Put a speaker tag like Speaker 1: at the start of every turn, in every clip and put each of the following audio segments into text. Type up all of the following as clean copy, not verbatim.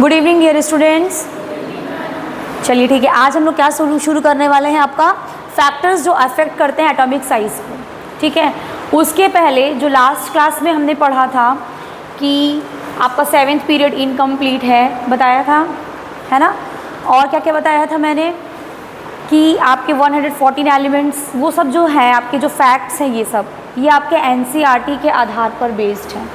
Speaker 1: Good evening dear students. चलिए ठीक है, आज हम लोग क्या शुरू करने वाले हैं, आपका फैक्टर्स जो अफेक्ट करते हैं एटॉमिक साइज़ को। ठीक है, उसके पहले जो लास्ट क्लास में हमने पढ़ा था कि आपका 7th पीरियड इनकम्प्लीट है बताया था, है ना। और क्या क्या बताया था मैंने कि आपके 114 एलिमेंट्स, वो सब जो है आपके जो फैक्ट्स हैं, ये आपके एनसीईआरटी के आधार पर बेस्ड हैं।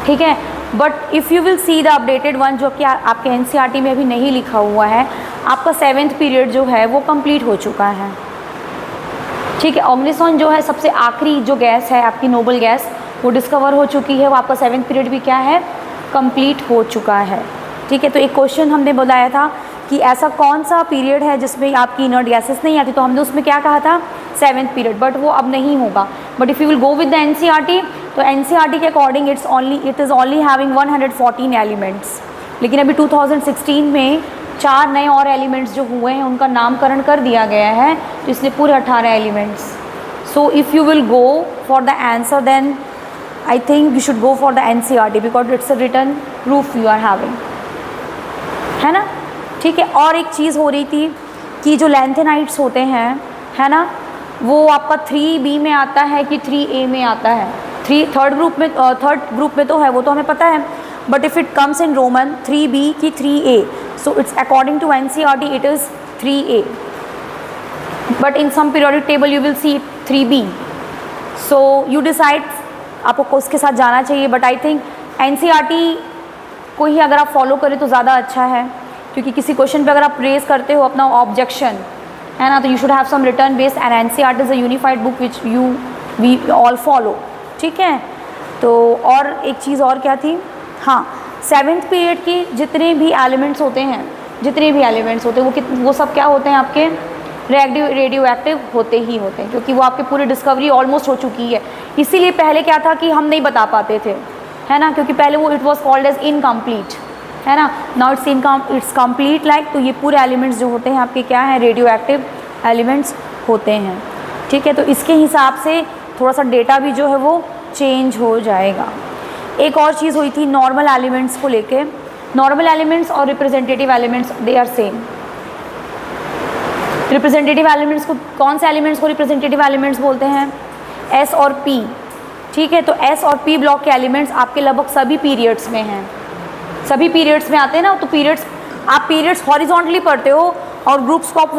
Speaker 1: ठीक है, but if you will see the updated one, जो कि आपके एनसीईआरटी में अभी नहीं लिखा हुआ है, आपका 7th पीरियड जो है वो कंप्लीट हो चुका है। ठीक है, ऑग्निसॉन जो है सबसे आखिरी जो गैस है आपकी नोबल गैस, वो डिस्कवर हो चुकी है, वो आपका 7th पीरियड भी क्या है, कंप्लीट हो चुका है। ठीक है, तो एक क्वेश्चन हमने बताया था कि ऐसा कौन सा पीरियड है जिसमें आपकी इनर्ट गैसेस नहीं आती, तो हमने उसमें क्या कहा था, 7th पीरियड, बट वो अब नहीं होगा। But if you will go with the NCERT, तो एनसीईआरटी के according it is only having 114 elements. लेकिन अभी 2016 में 4 नए और एलिमेंट्स जो हुए हैं उनका नामकरण कर दिया गया है, तो इसलिए पूरे 18 elements. So if you will go for the answer, then I think you should go for the NCERT because it's a written proof you are having, है ना। ठीक है, और एक चीज़ हो रही थी कि जो लैंथेनाइट्स होते हैं, है ना, वो आपका 3B में आता है कि 3A में आता है। थर्ड ग्रुप में तो है, वो तो हमें पता है, but if it comes in Roman 3B की 3A, so it's according to NCERT it is 3A, but in some periodic table you will see 3B। So you decide आपको उसके साथ जाना चाहिए, बट आई थिंक एनसीईआरटी को ही अगर आप follow करें तो ज़्यादा अच्छा है, क्योंकि किसी क्वेश्चन पे अगर आप रेज करते हो अपना ऑब्जेक्शन, है ना, तो you should have some return based, and NCERT is a unified book which we all follow. ठीक है, तो और एक चीज़ और क्या थी, हाँ, 7th पीरियड की जितने भी एलिमेंट्स होते हैं वो सब क्या होते हैं, आपके रेडियो एक्टिव होते ही होते हैं, क्योंकि वो आपके पूरी डिस्कवरी ऑलमोस्ट हो चुकी है। इसीलिए पहले क्या था कि हम नहीं बता पाते थे, है ना, क्योंकि पहले वो it was called as incomplete, है ना। नाउ इट्स कंप्लीट लाइक, तो ये पूरे एलिमेंट्स जो होते हैं आपके क्या हैं, रेडियो एक्टिव एलिमेंट्स होते हैं। ठीक है, तो इसके हिसाब से थोड़ा सा डेटा भी जो है वो चेंज हो जाएगा। एक और चीज़ हुई थी नॉर्मल एलिमेंट्स को लेके, नॉर्मल एलिमेंट्स और representative elements they are same. Representative elements को, कौन से एलिमेंट्स को रिप्रेजेंटेटिव एलिमेंट्स बोलते हैं, S और P। ठीक है, तो S और P ब्लॉक के एलिमेंट्स आपके लगभग सभी पीरियड्स में हैं, सभी पीरियड्स में आते हैं ना। तो आप पीरियड्स हॉरिजॉन्टली पढ़ते हो और ग्रुप्स को आप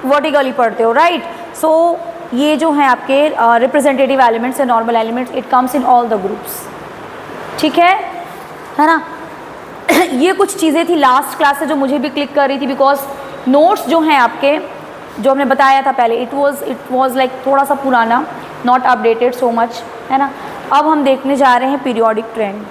Speaker 1: वर्टिकली पढ़ते हो, राइट। सो ये जो हैं आपके रिप्रेजेंटेटिव एलिमेंट्स है, normal elements, it comes in all the groups. ठीक है ना। ये कुछ चीज़ें थी लास्ट क्लास से जो मुझे भी क्लिक कर रही थी, बिकॉज नोट्स जो हैं आपके, जो हमने बताया था पहले, इट वॉज लाइक थोड़ा सा पुराना, नॉट अपडेटेड सो मच, है ना। अब हम देखने जा रहे हैं पीरियोडिक ट्रेंड।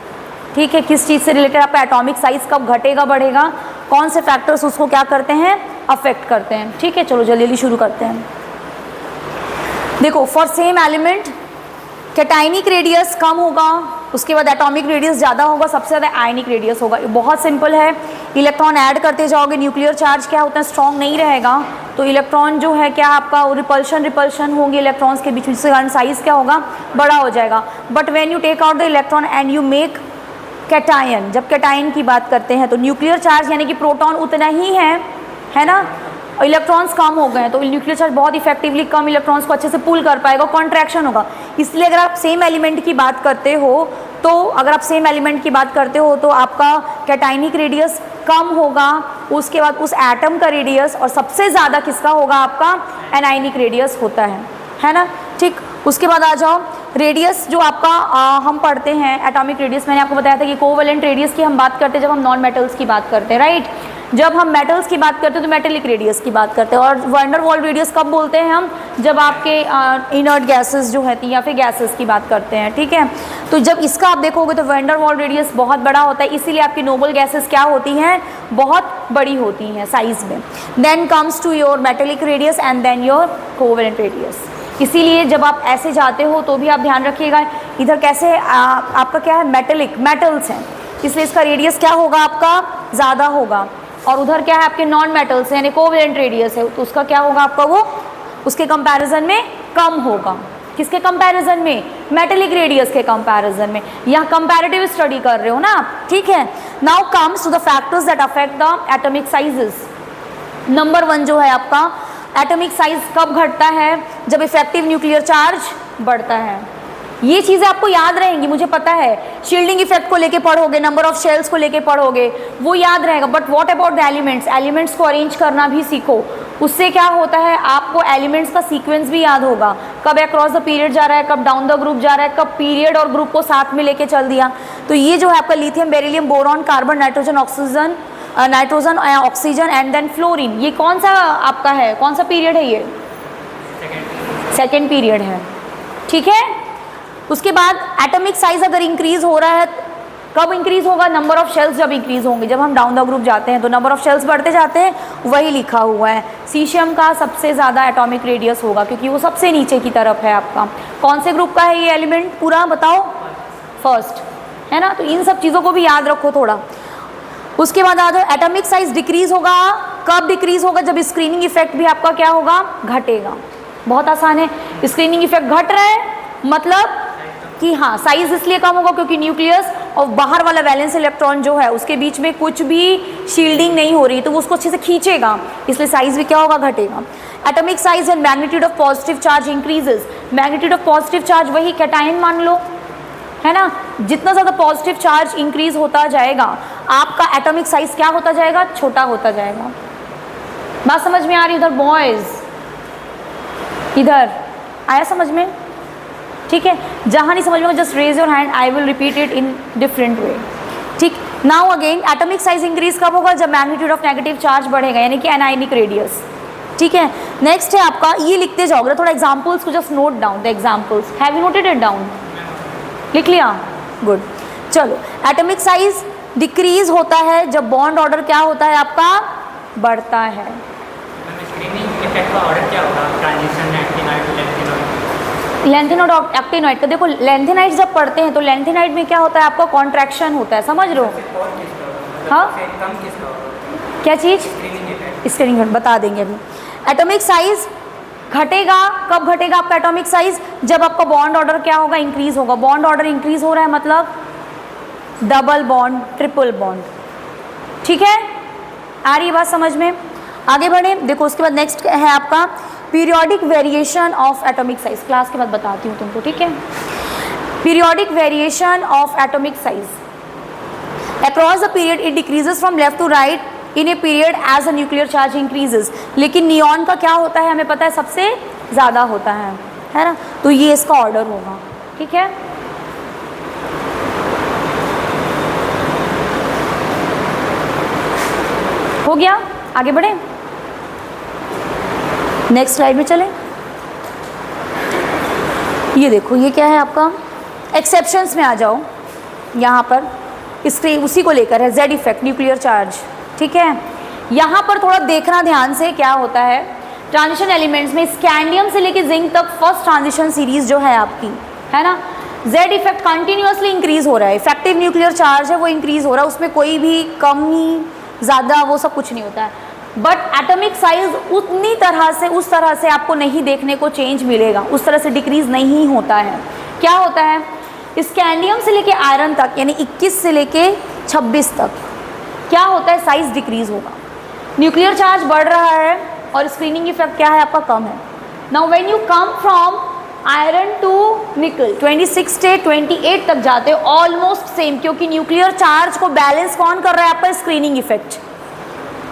Speaker 1: ठीक है, किस चीज़ से रिलेटेड, आपका एटॉमिक साइज़ कब घटेगा बढ़ेगा, कौन से फैक्टर्स उसको क्या करते हैं, अफेक्ट करते हैं। ठीक है, चलो जल्दी शुरू करते हैं। देखो, for same element cationic radius कम होगा, उसके बाद एटॉमिक रेडियस ज़्यादा होगा, सबसे ज़्यादा आयनिक रेडियस होगा। बहुत सिंपल है, इलेक्ट्रॉन ऐड करते जाओगे, न्यूक्लियर चार्ज क्या होता है, स्ट्रॉन्ग नहीं रहेगा, तो इलेक्ट्रॉन जो है क्या आपका रिपल्शन होंगे इलेक्ट्रॉन्स के बीच में, जिसके कारण साइज़ क्या होगा, बड़ा हो जाएगा। But when you take out the electron and you make cation, जब कैटायन की बात करते हैं तो न्यूक्लियर चार्ज यानी कि प्रोटॉन उतना ही है ना, इलेक्ट्रॉन्स कम हो गए हैं, तो न्यूक्लियर चार्ज बहुत इफेक्टिवली कम इलेक्ट्रॉन्स को अच्छे से पुल कर पाएगा, कॉन्ट्रैक्शन होगा। इसलिए अगर आप सेम एलिमेंट की बात करते हो तो आपका कैटाइनिक रेडियस कम होगा, उसके बाद उस एटम का रेडियस, और सबसे ज़्यादा किसका होगा, आपका एनाइनिक रेडियस होता है ना। ठीक, उसके बाद आ जाओ रेडियस जो आपका हम पढ़ते हैं एटॉमिक रेडियस, मैंने आपको बताया था कि कोवेलेंट रेडियस की हम बात करते हैं जब हम नॉन मेटल्स की बात करते हैं, राइट। जब हम मेटल्स की बात करते हैं तो मेटेलिक रेडियस की बात करते हैं। और वैन डर वाल्स रेडियस कब बोलते हैं हम, जब आपके इनर्ट गैसेस जो होती हैं या फिर गैसेस की बात करते हैं। ठीक है, तो जब इसका आप देखोगे तो वैन डर वाल्स रेडियस बहुत बड़ा होता है, इसीलिए आपकी नोबल गैसेस क्या होती हैं, बहुत बड़ी होती हैं साइज में। Then comes to your metallic radius and then your covalent radius. इसीलिए जब आप ऐसे जाते हो तो भी आप ध्यान रखिएगा, इधर कैसे आपका क्या है, मेटल्स हैं, इसलिए इसका रेडियस क्या होगा, आपका ज़्यादा होगा, और उधर क्या है आपके नॉन मेटल्स यानी कोवेलेंट रेडियस है, तो उसका क्या होगा, आपका वो उसके कंपैरिजन में कम होगा। किसके कंपैरिजन में, मेटेलिक रेडियस के कंपैरिजन में। यहाँ कंपैरेटिव स्टडी कर रहे हो ना आप, ठीक है। Now comes to the factors that affect the atomic sizes. Number 1 जो है आपका, एटॉमिक साइज कब घटता है? जब इफेक्टिव न्यूक्लियर चार्ज बढ़ता है। ये चीज़ें आपको याद रहेंगी, मुझे पता है। शील्डिंग इफेक्ट को लेके पढ़ोगे, नंबर ऑफ शेल्स को लेके पढ़ोगे, वो याद रहेगा। But what about the elements? Elements को अरेंज करना भी सीखो। उससे क्या होता है, आपको एलिमेंट्स का सीक्वेंस भी याद होगा, कब अक्रॉस द पीरियड जा रहा है, कब डाउन द ग्रुप जा रहा है, कब पीरियड और ग्रुप को साथ में लेके चल दिया। तो ये जो है आपका lithium, beryllium, boron, carbon, nitrogen, oxygen, nitrogen, oxygen and then fluorine, ये कौन सा आपका है, कौन सा पीरियड है? ये सेकेंड पीरियड है, ठीक है। उसके बाद एटॉमिक साइज अगर इंक्रीज हो रहा है, कब इंक्रीज होगा? नंबर ऑफ शेल्स जब इंक्रीज होंगे, जब हम डाउन द ग्रुप जाते हैं तो नंबर ऑफ शेल्स बढ़ते जाते हैं, वही लिखा हुआ है। सीशियम का सबसे ज़्यादा एटॉमिक रेडियस होगा क्योंकि वो सबसे नीचे की तरफ है आपका। कौन से ग्रुप का है ये एलिमेंट? पूरा बताओ। फर्स्ट, है ना। तो इन सब चीज़ों को भी याद रखो थोड़ा। उसके बाद आ जाओ, एटॉमिक साइज डिक्रीज होगा, कब डिक्रीज होगा? जब स्क्रीनिंग इफेक्ट भी आपका क्या होगा? घटेगा। बहुत आसान है, स्क्रीनिंग इफेक्ट घट रहा है मतलब कि हाँ, साइज इसलिए कम होगा क्योंकि न्यूक्लियस और बाहर वाला वैलेंस इलेक्ट्रॉन जो है उसके बीच में कुछ भी शील्डिंग नहीं हो रही, तो वो उसको अच्छे से खींचेगा, इसलिए साइज भी क्या होगा? घटेगा। Atomic size and magnitude of positive charge increases. Magnitude of positive charge वही कैटायन मान लो, है ना। जितना ज़्यादा पॉजिटिव चार्ज इंक्रीज होता जाएगा, आपका एटॉमिक साइज क्या होता जाएगा? छोटा होता जाएगा। बात समझ में आ रही? उधर बॉयज, इधर आया समझ में? ठीक है। जहाँ नहीं समझ में just raise your hand, I will repeat it in different way. ठीक। Now again, atomic size increase कब होगा? जब मैग्नीट्यूड ऑफ नेगेटिव चार्ज बढ़ेगा, यानी कि एनायनिक रेडियस। ठीक है। नेक्स्ट है आपका, ये लिखते जाओगे थोड़ा, एग्जाम्पल्स को just note down the examples. Have you noted it down? लिख लिया? गुड। चलो, एटॉमिक साइज डिक्रीज होता है जब बॉन्ड ऑर्डर क्या होता है आपका? बढ़ता है। लेंथेनॉइड और एक्टिनॉइड का देखो, लेंथेनाइड जब पढ़ते हैं तो लेंथेनाइड में क्या होता है आपका? कॉन्ट्रैक्शन होता है, समझ रहे हो? हाँ, क्या चीज़? स्क्रीनिंग बता देंगे अभी। एटॉमिक साइज घटेगा, कब घटेगा आपका एटॉमिक साइज? जब आपका बॉन्ड ऑर्डर क्या होगा? इंक्रीज होगा। बॉन्ड ऑर्डर इंक्रीज हो रहा है मतलब डबल बॉन्ड, ट्रिपल बॉन्ड। ठीक है, आ रही बात समझ में? आगे बढ़े। देखो उसके बाद नेक्स्ट है आपका periodic variation of atomic size. Class के बाद बताती हूँ तुमको, ठीक है। Periodic variation of atomic size across the period it decreases from left to right in a period as a nuclear charge increases. लेकिन नियॉन का क्या होता है हमें पता है, सबसे ज़्यादा होता है ना। तो ये इसका ऑर्डर होगा, ठीक है। हो गया, आगे बढ़े, नेक्स्ट स्लाइड में चलें। ये देखो, ये क्या है आपका? एक्सेप्शंस में आ जाओ। यहाँ पर इसके उसी को लेकर है, जेड इफेक्ट, न्यूक्लियर चार्ज। ठीक है, यहाँ पर थोड़ा देखना ध्यान से क्या होता है। ट्रांजिशन एलिमेंट्स में स्कैंडियम से लेके जिंक तक फर्स्ट ट्रांजिशन सीरीज जो है आपकी, है ना, जेड इफेक्ट कंटिन्यूअसली इंक्रीज हो रहा है। इफेक्टिव न्यूक्लियर चार्ज है वो इंक्रीज हो रहा है, उसमें कोई भी कमी ज़्यादा वो सब कुछ नहीं होता है। बट एटॉमिक साइज उतनी तरह से, उस तरह से आपको नहीं देखने को चेंज मिलेगा, उस तरह से डिक्रीज नहीं होता है। क्या होता है, स्कैंडियम से लेके आयरन तक यानी 21 से लेके 26 तक क्या होता है, साइज डिक्रीज होगा। न्यूक्लियर चार्ज बढ़ रहा है और स्क्रीनिंग इफेक्ट क्या है आपका, कम है। Now when you come from iron to nickel 26 से 28 तक जाते हो, ऑलमोस्ट सेम, क्योंकि न्यूक्लियर चार्ज को बैलेंस कौन कर रहा है आपका, स्क्रीनिंग इफेक्ट,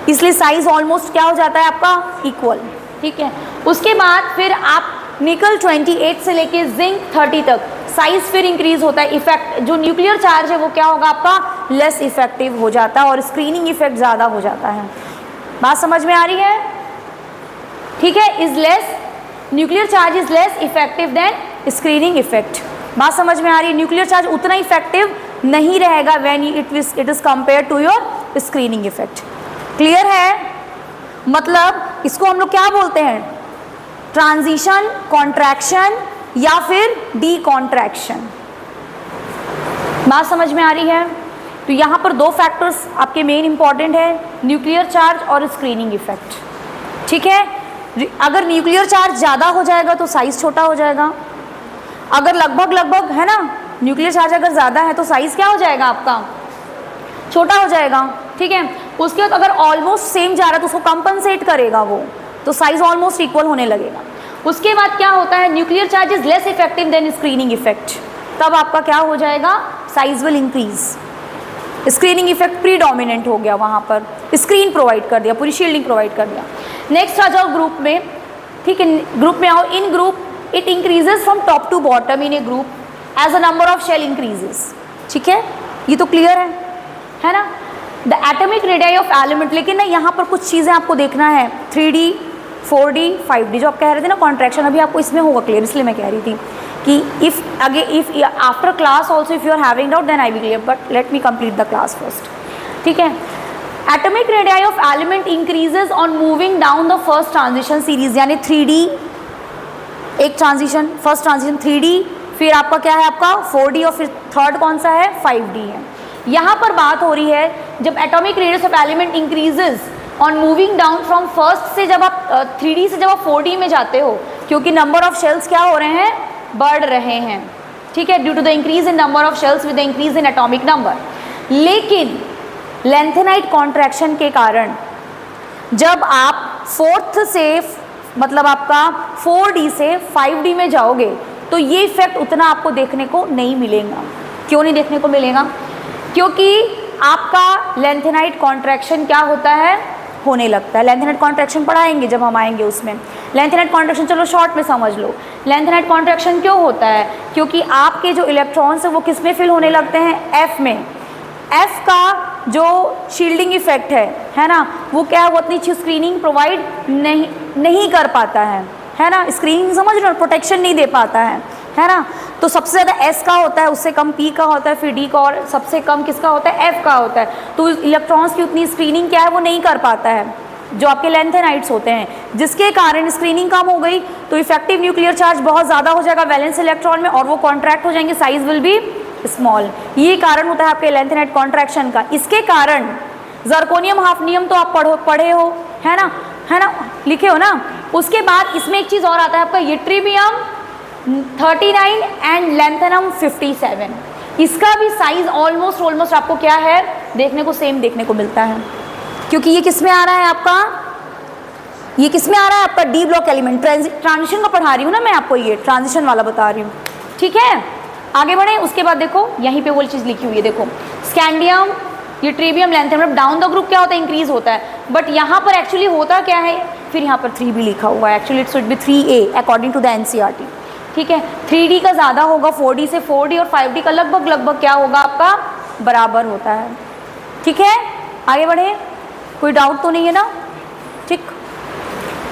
Speaker 1: इसलिए साइज ऑलमोस्ट क्या हो जाता है आपका, इक्वल। ठीक है, उसके बाद फिर आप निकल 28 से लेके जिंक 30 तक साइज फिर इंक्रीज होता है। इफेक्ट जो न्यूक्लियर चार्ज है वो क्या होगा आपका, लेस इफेक्टिव हो जाता है और स्क्रीनिंग इफेक्ट ज़्यादा हो जाता है। बात समझ में आ रही है? ठीक है, is less, nuclear charge is less effective than screening effect. बात समझ में आ रही है? न्यूक्लियर चार्ज उतना इफेक्टिव नहीं रहेगा when it is compare to your screening effect. Clear है? मतलब इसको हम लोग क्या बोलते हैं, ट्रांजिशन, कॉन्ट्रैक्शन या फिर डी कॉन्ट्रैक्शन। बात समझ में आ रही है? तो यहाँ पर दो फैक्टर्स आपके मेन इंपॉर्टेंट है, न्यूक्लियर चार्ज और स्क्रीनिंग इफेक्ट। ठीक है, अगर न्यूक्लियर चार्ज ज़्यादा हो जाएगा तो साइज छोटा हो जाएगा, अगर लगभग है ना, न्यूक्लियर चार्ज अगर ज़्यादा है तो साइज क्या हो जाएगा आपका, छोटा हो जाएगा, ठीक है। उसके बाद अगर ऑलमोस्ट सेम जा रहा है तो उसको कंपनसेट करेगा वो, तो साइज ऑलमोस्ट इक्वल होने लगेगा। उसके बाद क्या होता है, nuclear charge is less effective than screening effect, तब आपका क्या हो जाएगा, size will increase. Screening effect predominant हो गया, वहाँ पर स्क्रीन प्रोवाइड कर दिया, पूरी शील्डिंग प्रोवाइड कर दिया। नेक्स्ट आ जाओ ग्रुप में, ठीक है, ग्रुप में आओ। In group it increases from top to bottom in a group as a number of shell increases, ठीक है, ये तो क्लियर है ना। The atomic radii of element, लेकिन ना यहाँ पर कुछ चीज़ें आपको देखना है, 3D 4D 5D जो आप कह रहे थे ना कॉन्ट्रैक्शन, अभी आपको इसमें होगा क्लियर, इसलिए मैं कह रही थी कि if after class also if you are having doubt then I will clear, but let me complete the class first, ठीक है। Atomic radii of element increases on moving down the first transition series, यानी 3D एक transition, first transition 3D, फिर आपका क्या है, आपका 4D, और फिर थर्ड कौन सा है, 5D है। यहाँ पर बात हो रही है जब atomic radius of element increases on moving down from first से, जब आप 3D से जब आप 4D में जाते हो, क्योंकि नंबर ऑफ शेल्स क्या हो रहे हैं, बढ़ रहे हैं, ठीक है, due to the increase in number of shells with the increase in atomic number. लेकिन लेंथेनाइट कॉन्ट्रैक्शन के कारण जब आप फोर्थ से मतलब आपका 4D से 5D में जाओगे तो ये इफेक्ट उतना आपको देखने को नहीं मिलेगा। क्यों नहीं देखने को मिलेगा, क्योंकि आपका लेंथेनाइट कॉन्ट्रैक्शन क्या होता है, होने लगता है। लेंथेनाइट कॉन्ट्रैक्शन पढ़ाएंगे जब हम आएंगे उसमें। लेंथेनाइट कॉन्ट्रैक्शन चलो शॉर्ट में समझ लो। लेंथेनाइट कॉन्ट्रैक्शन क्यों होता है, क्योंकि आपके जो इलेक्ट्रॉन्स है वो किस में फिल होने लगते हैं, F में। F का जो शील्डिंग इफेक्ट है ना, वो क्या है, वो उतनी अच्छी स्क्रीनिंग प्रोवाइड नहीं कर पाता है ना, स्क्रीनिंग समझ लो, प्रोटेक्शन नहीं दे पाता है ना। तो सबसे ज़्यादा S का होता है, उससे कम P का होता है, फिर D का, और सबसे कम किसका होता है, F का होता है। तो इलेक्ट्रॉन्स की उतनी स्क्रीनिंग क्या है, वो नहीं कर पाता है जो आपके लेंथेनाइट्स होते हैं, जिसके कारण स्क्रीनिंग कम हो गई तो इफेक्टिव न्यूक्लियर चार्ज बहुत ज़्यादा हो जाएगा वैलेंस इलेक्ट्रॉन में, और वो कॉन्ट्रैक्ट हो जाएंगे, साइज विल बी स्मॉल। ये कारण होता है आपके लेंथेनाइट कॉन्ट्रैक्शन का। इसके कारण जर्कोनियम हाफनियम तो आप पढ़े हो, है ना, लिखे हो ना। उसके बाद इसमें एक चीज़ और आता है आपका यट्रीबियम 39 एंड लैंथेनम 57। इसका भी साइज ऑलमोस्ट आपको क्या है, देखने को सेम देखने को मिलता है, क्योंकि ये किस में आ रहा है आपका, ये किस में आ रहा है आपका, डी ब्लॉक एलिमेंट। ट्रांजिशन का पढ़ा रही हूँ ना मैं आपको, ये ट्रांजिशन वाला बता रही हूँ, ठीक है। आगे बढ़े, उसके बाद देखो यहीं पे वो चीज़ लिखी हुई है, देखो scandium ytterbium lanthanum down the group क्या होता है, इंक्रीज होता है, बट यहाँ पर एक्चुअली होता क्या है, फिर यहाँ पर 3 भी लिखा हुआ है, actually it should be 3A according to the NCERT, ठीक है। 3D का ज़्यादा होगा, 4D से 4D, और 5D का लगभग क्या होगा आपका, बराबर होता है, ठीक है। आगे बढ़े, कोई डाउट तो नहीं है ना, ठीक।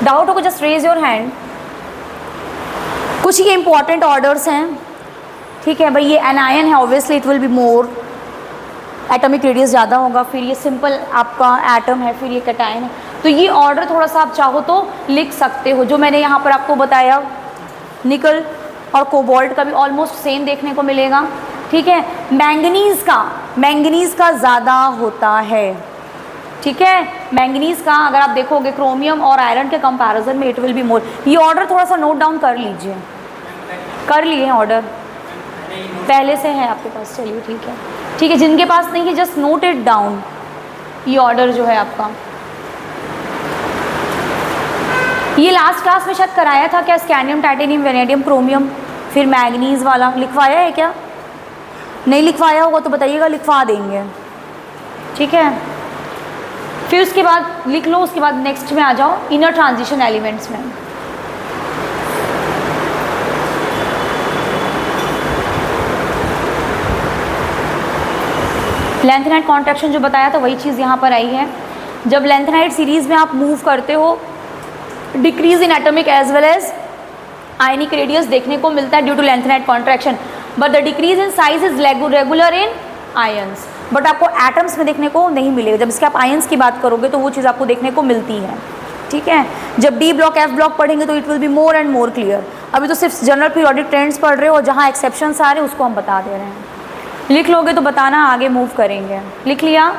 Speaker 1: डाउट हो तो जस्ट रेज योर हैंड। कुछ ये इंपॉर्टेंट ऑर्डर्स हैं, ठीक है भाई। ये एनायन है, obviously it will be more, atomic radius ज़्यादा होगा, फिर ये सिंपल आपका एटम है, फिर ये कैटायन है। तो ये ऑर्डर थोड़ा सा आप चाहो तो लिख सकते हो, जो मैंने यहाँ पर आपको बताया। निकल और कोबाल्ट का भी ऑलमोस्ट सेम देखने को मिलेगा, ठीक है। मैंगनीज़ का ज़्यादा होता है, ठीक है। मैंगनीज़ का अगर आप देखोगे क्रोमियम और आयरन के कंपैरिजन में इट विल बी मोर। ये ऑर्डर थोड़ा सा नोट डाउन कर लीजिए, कर लिए हैं ऑर्डर, पहले से है आपके पास, चलिए ठीक है। जिनके पास नहीं है जस्ट नोट इट डाउन, ये ऑर्डर जो है आपका। ये लास्ट क्लास में शायद कराया था क्या, स्कैंडियम टाइटेनियम वेनेडियम क्रोमियम, फिर मैग्नीज वाला लिखवाया है क्या, नहीं लिखवाया होगा तो बताइएगा, लिखवा देंगे, ठीक है। फिर उसके बाद लिख लो, उसके बाद नेक्स्ट में आ जाओ इनर ट्रांजिशन एलिमेंट्स में। लेंथेनाइट कॉन्ट्रैक्शन जो बताया था वही चीज़ यहाँ पर आई है। जब लेंथेनाइट सीरीज़ में आप मूव करते हो, decrease in atomic as well as ionic radius देखने को मिलता है due to lanthanide contraction, but the decrease in size is regular in ions, but आपको एटम्स में देखने को नहीं मिलेगा। जब इसके आप आयंस की बात करोगे तो वो चीज़ आपको देखने को मिलती है, ठीक है। जब डी ब्लॉक एफ ब्लॉक पढ़ेंगे तो it will be more and more clear. अभी तो सिर्फ जनरल पीरियोडिक ट्रेंड्स पढ़ रहे हो, जहाँ एक्सेप्शंस आ रहे हैं उसको हम बता दे रहे हैं। लिख लोगे तो बताना, आगे मूव करेंगे। लिख लिया,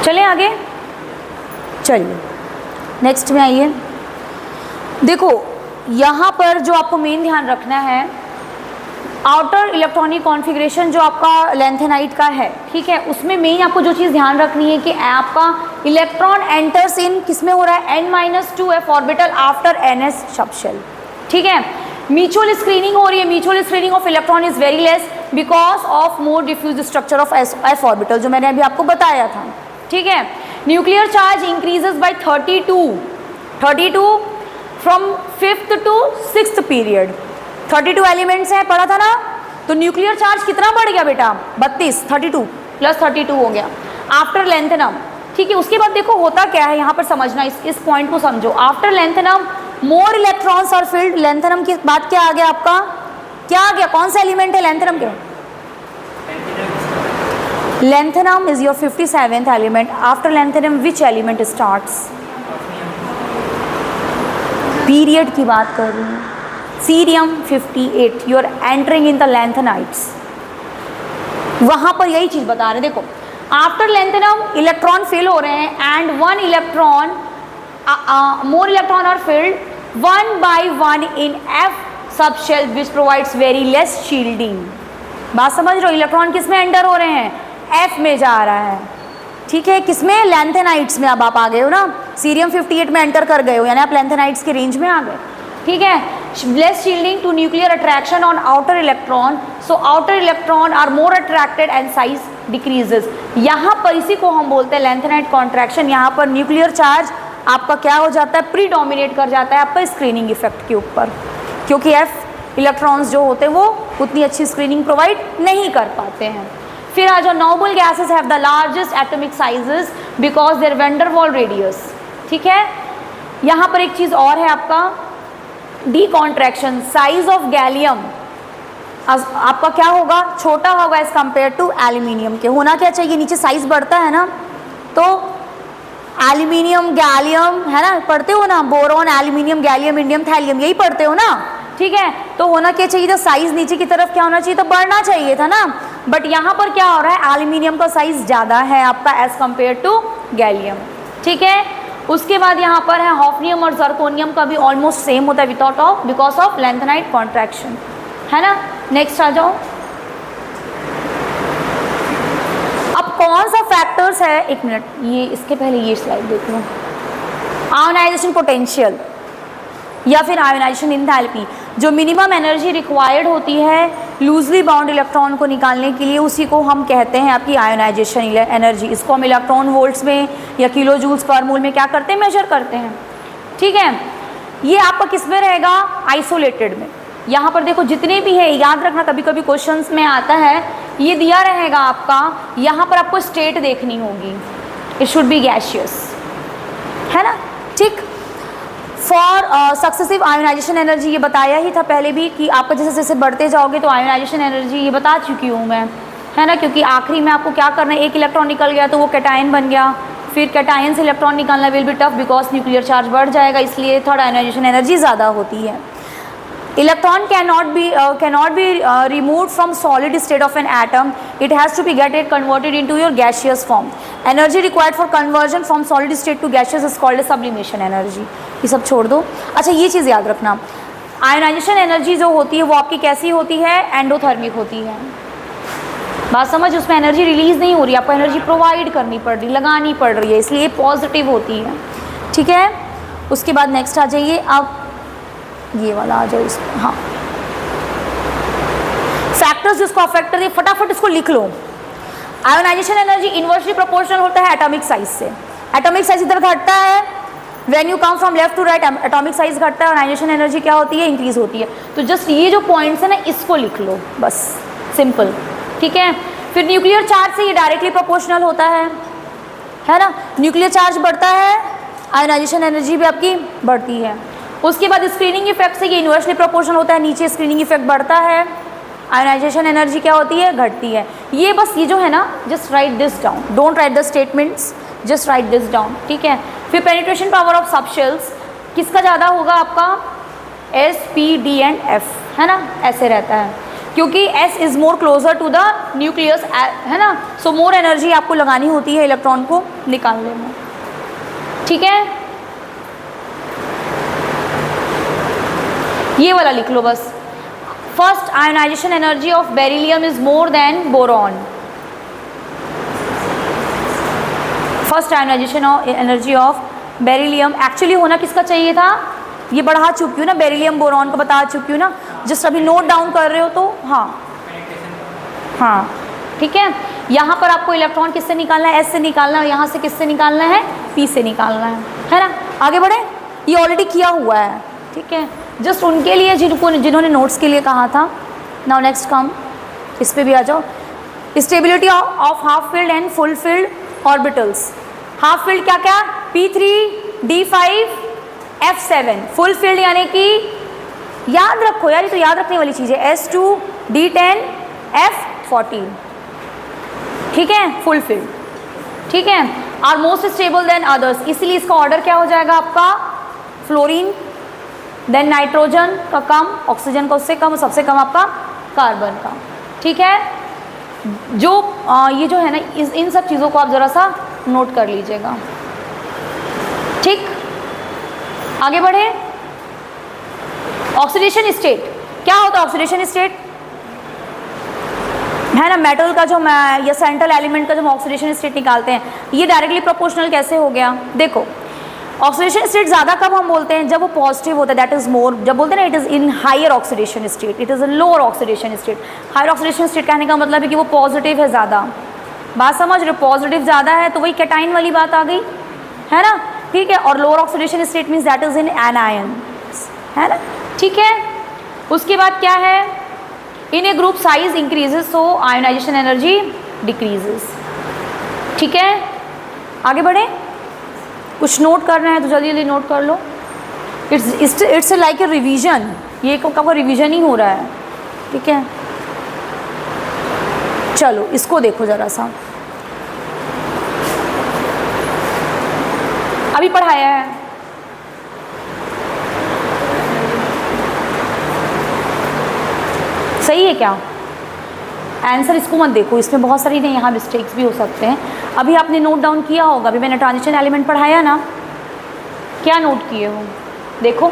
Speaker 1: चलें आगे। चलिए नेक्स्ट में आइए। देखो यहाँ पर जो आपको मेन ध्यान रखना है, आउटर इलेक्ट्रॉनिक कॉन्फ़िगरेशन जो आपका लैंथेनाइट का है, ठीक है, उसमें मेन आपको जो चीज़ ध्यान रखनी है कि आपका इलेक्ट्रॉन एंटर्स इन किस में हो रहा है, n-2f orbital after ns subshell, ठीक है। म्यूचुअल स्क्रीनिंग हो रही है, mutual screening of electron is very less because of more diffuse structure of f orbital, जो मैंने अभी आपको बताया था, ठीक है। Nuclear charge increases by 32 from 5th to 6th period. 32 elements हैं, पढ़ा था ना, तो न्यूक्लियर चार्ज कितना बढ़ गया बेटा, 32, 32 + 32 हो गया आफ्टर लेंथेनम, ठीक है। उसके बाद देखो होता क्या है यहाँ पर समझना, इस पॉइंट को समझो। After lanthanum more electrons are filled, lanthanum के बाद क्या आ गया आपका, क्या आ गया, कौन सा एलिमेंट है लेंथेनम के, lanthanum is your 57th element. After lanthanum which element starts, period की बात कर रही हूँ, cerium 58, you are entering in the lanthanides, वहाँ पर यही चीज़ बता रहे हैं। देखो आफ्टर लेंथेनम इलेक्ट्रॉन फिल हो रहे हैं and one electron more electron are filled 1 by 1 in f subshell which provides very less shielding. बात समझ रहे हो, इलेक्ट्रॉन किस में एंटर हो रहे हैं, f में जा रहा है, ठीक है, किसमें, लैंथेनाइट्स में। अब आप आ गए हो ना, सीरियम 58 में एंटर कर गए हो, यानी आप लैंथेनाइट्स के रेंज में आ गए, ठीक है। Less shielding to nuclear attraction on outer electron, so outer electron are more attracted and size decreases. यहाँ पर इसी को हम बोलते हैं लैंथेनाइट कॉन्ट्रैक्शन। यहाँ पर न्यूक्लियर चार्ज आपका क्या हो जाता है, प्रीडोमिनेट कर जाता है आपका स्क्रीनिंग इफेक्ट के ऊपर, क्योंकि f इलेक्ट्रॉन्स जो होते हैं वो उतनी अच्छी स्क्रीनिंग प्रोवाइड नहीं कर पाते हैं। फिर आ जाओ, noble gases have the largest atomic sizes because their van der Waal radius, ठीक है। यहाँ पर एक चीज़ और है आपका, D contraction, size of gallium आपका क्या होगा, छोटा होगा एज कम्पेयर टू एल्यूमिनियम के। होना क्या चाहिए, नीचे साइज बढ़ता है ना, तो एल्यूमिनियम गैलियम है ना, पढ़ते हो ना, boron aluminium gallium indium thallium, यही पढ़ते हो ना, ठीक है। तो होना क्या चाहिए था, साइज नीचे की तरफ क्या होना चाहिए, तो बढ़ना चाहिए था ना, बट यहाँ पर क्या हो रहा है, एल्यूमिनियम का साइज ज़्यादा है आपका एज कम्पेयर टू गैलियम, ठीक है। उसके बाद यहाँ पर है हॉफनियम और जर्कोनियम का भी ऑलमोस्ट सेम होता है without of because of lanthanide contraction, है ना। नेक्स्ट आ जाओ, अब कौन सा फैक्टर्स है, एक मिनट, ये इसके पहले ये स्लाइड देख लो, आयोनाइजेशन पोटेंशियल या फिर आयोनाइजेशन एंथैल्पी, जो मिनिमम एनर्जी रिक्वायर्ड होती है लूजली बाउंड इलेक्ट्रॉन को निकालने के लिए, उसी को हम कहते हैं आपकी आयोनाइजेशन एनर्जी। इसको हम इलेक्ट्रॉन वोल्ट्स में या किलो जूल्स पर मोल में क्या करते हैं, मेजर करते हैं, ठीक है। ये आपका किस में रहेगा, आइसोलेटेड में। यहाँ पर देखो जितने भी है, याद रखना कभी कभी क्वेश्चंस में आता है, ये दिया रहेगा आपका, यहाँ पर आपको स्टेट देखनी होगी, इट शुड बी गैशियस, है ना, ठीक। फॉर सक्सेसिव आयोनाइजेशन एनर्जी, ये बताया ही था पहले भी कि आपका जैसे जैसे बढ़ते जाओगे तो आयोनाइजेशन एनर्जी, ये बता चुकी हूँ मैं, है ना, क्योंकि आखिरी में आपको क्या करना है, एक इलेक्ट्रॉन निकल गया तो वो कैटायन बन गया, फिर कैटायन से इलेक्ट्रॉन निकालना will be tough because nuclear charge बढ़ जाएगा, इसलिए थोड़ा आयोनाइजेशन एनर्जी ज़्यादा होती है। Electron cannot be removed from solid state of an atom. It has to be converted into your gaseous form. Energy required for conversion from solid state to gaseous is called as sublimation energy. ये सब छोड़ दो। अच्छा ये चीज़ याद रखना, ionisation energy जो होती है वो आपकी कैसी होती है, एंडोथर्मिक होती है। बात समझ, उसमें एनर्जी रिलीज नहीं हो रही, आपको एनर्जी प्रोवाइड करनी पड़ रही, लगानी पड़ रही है, इसलिए पॉजिटिव होती है, ठीक है। उसके बाद नेक्स्ट आ जाइए, अब ये वाला आ जाओ इसमें, हाँ फैक्टर्स जिसको अफेक्ट करते हैं, फटाफट इसको लिख लो। आयोनाइजेशन एनर्जी इनवर्सली प्रोपोर्शनल होता है एटॉमिक साइज से। एटॉमिक साइज इधर घटता है, when you come from left to right atomic size घटता है, आयोनाइजेशन एनर्जी क्या होती है, इंक्रीज होती है। तो जस्ट ये जो पॉइंट्स है ना, इसको लिख लो बस, सिंपल, ठीक है। फिर न्यूक्लियर चार्ज से ये डायरेक्टली प्रोपोर्शनल होता है ना, न्यूक्लियर चार्ज बढ़ता है, आयोनाइजेशन एनर्जी भी आपकी बढ़ती है। उसके बाद स्क्रीनिंग इफेक्ट से ये इनवर्सली प्रोपोर्शनल होता है, नीचे स्क्रीनिंग इफेक्ट बढ़ता है, आयोनाइजेशन एनर्जी क्या होती है, घटती है। ये बस ये जो है ना, just right this down, don't write the statements, just right this down, ठीक है। फिर पेनिट्रेशन पावर ऑफ सबशेल्स किसका ज़्यादा होगा, आपका S, P, D and F, है ना, ऐसे रहता है, क्योंकि S is more closer to the nucleus, है ना, सो मोर एनर्जी आपको लगानी होती है इलेक्ट्रॉन को निकालने में, ठीक है, ये वाला लिख लो बस। First ionisation energy of beryllium is more than boron. First ionisation energy of beryllium actually होना किसका चाहिए था, ये बढ़ा चुकी हूँ ना, बेरिलियम बोरॉन को बता चुकी हूँ ना, जस्ट अभी नोट डाउन कर रहे हो तो हाँ ठीक है। यहाँ पर आपको इलेक्ट्रॉन किससे निकालना है, एस से निकालना है, यहाँ से किससे निकालना है, पी से निकालना है ना। आगे बढ़े, ये ऑलरेडी किया हुआ है, ठीक है, जस्ट उनके लिए जिन्होंने नोट्स के लिए कहा था। नाउ नेक्स्ट कम, इस पे भी आ जाओ। Stability of half field and full field orbitals. Half field क्या क्या, P3, D5, F7। Full field यानी कि याद रखो यार, ये तो याद रखने वाली चीज़ है, S2, D10, F14, ठीक है, फुल फील्ड, ठीक है। Are most stable than others, इसलिए इसका ऑर्डर क्या हो जाएगा आपका, फ्लोरीन, देन नाइट्रोजन का कम, ऑक्सीजन का उससे कम, सबसे कम आपका कार्बन का, ठीक है। जो ये जो है ना, इन सब चीज़ों को आप ज़रा सा नोट कर लीजिएगा, ठीक। आगे बढ़े, ऑक्सीडेशन स्टेट क्या होता है, ऑक्सीडेशन स्टेट है ना, मेटल का जो या सेंट्रल एलिमेंट का जो ऑक्सीडेशन स्टेट निकालते हैं, ये डायरेक्टली प्रोपोर्शनल कैसे हो गया, देखो ऑक्सीडेशन स्टेट ज़्यादा कब हम बोलते हैं, जब वो पॉजिटिव होता है, दैट इज मोर, जब बोलते हैं ना it is in higher oxidation state, it is in lower oxidation state. Higher oxidation state कहने का मतलब है कि वो पॉजिटिव है ज़्यादा, बात समझ रहे हो, पॉजिटिव ज़्यादा है तो वही कैटाइन वाली बात आ गई, है ना, ठीक है। और lower oxidation state means that is in anion, है ना, ठीक है। उसके बाद क्या है, in a group size increases so ionization energy decreases, ठीक है। आगे बढ़े, कुछ नोट करना है तो जल्दी जल्दी नोट कर लो। इट्स लाइक ए रिवीजन, ये कब रिवीजन ही हो रहा है, ठीक है। चलो इसको देखो ज़रा सा, अभी पढ़ाया है, सही है क्या, आंसर इसको मत देखो, इसमें बहुत सारी नहीं, यहाँ मिस्टेक्स भी हो सकते हैं। अभी आपने नोट डाउन किया होगा, अभी मैंने ट्रांजिशन एलिमेंट पढ़ाया ना, क्या नोट किए हो, देखो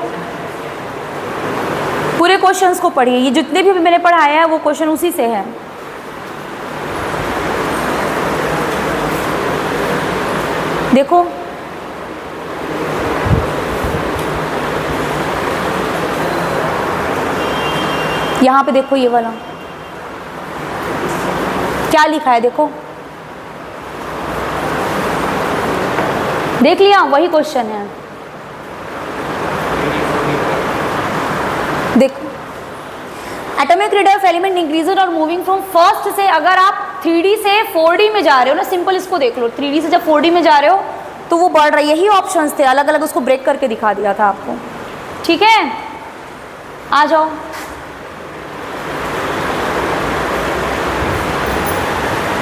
Speaker 1: पूरे क्वेश्चंस को पढ़िए, ये जितने भी मैंने पढ़ाया है वो क्वेश्चन उसी से है। देखो यहाँ पे देखो, ये वाला क्या लिखा है, देखो देख लिया, वही क्वेश्चन है, देखो atomic radius of element increases और मूविंग फ्रॉम फर्स्ट से, अगर आप 3D से 4D में जा रहे हो ना, सिंपल इसको देख लो, 3D से जब 4D में जा रहे हो तो वो बढ़ रहा है, यही ऑप्शंस थे, अलग अलग उसको ब्रेक करके दिखा दिया था आपको, ठीक है। आ जाओ,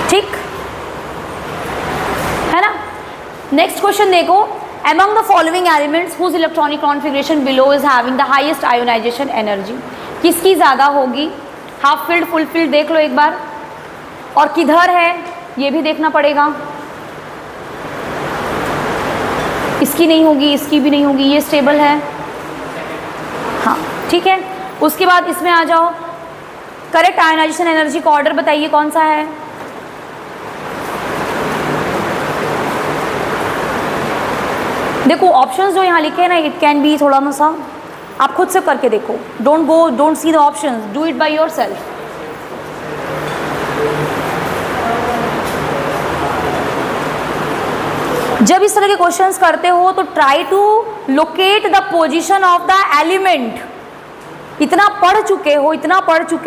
Speaker 1: ठीक है ना। नेक्स्ट क्वेश्चन देखो, among the following elements whose electronic configuration below is having the highest ionization energy, किसकी ज़्यादा होगी, हाफ फील्ड फुल फील्ड देख लो एक बार, और किधर है ये भी देखना पड़ेगा, इसकी नहीं होगी, इसकी भी नहीं होगी, ये स्टेबल है, हाँ ठीक है। उसके बाद इसमें आ जाओ, करेक्ट आयोनाइजेशन एनर्जी का ऑर्डर बताइए कौन सा है, देखो ऑप्शंस जो यहाँ लिखे हैं ना, इट कैन बी थोड़ा सा आप खुद से करके देखो, don't see the options, do it by yourself. जब इस तरह के क्वेश्चंस करते हो तो try to locate the position of the element, इतना पढ़ चुके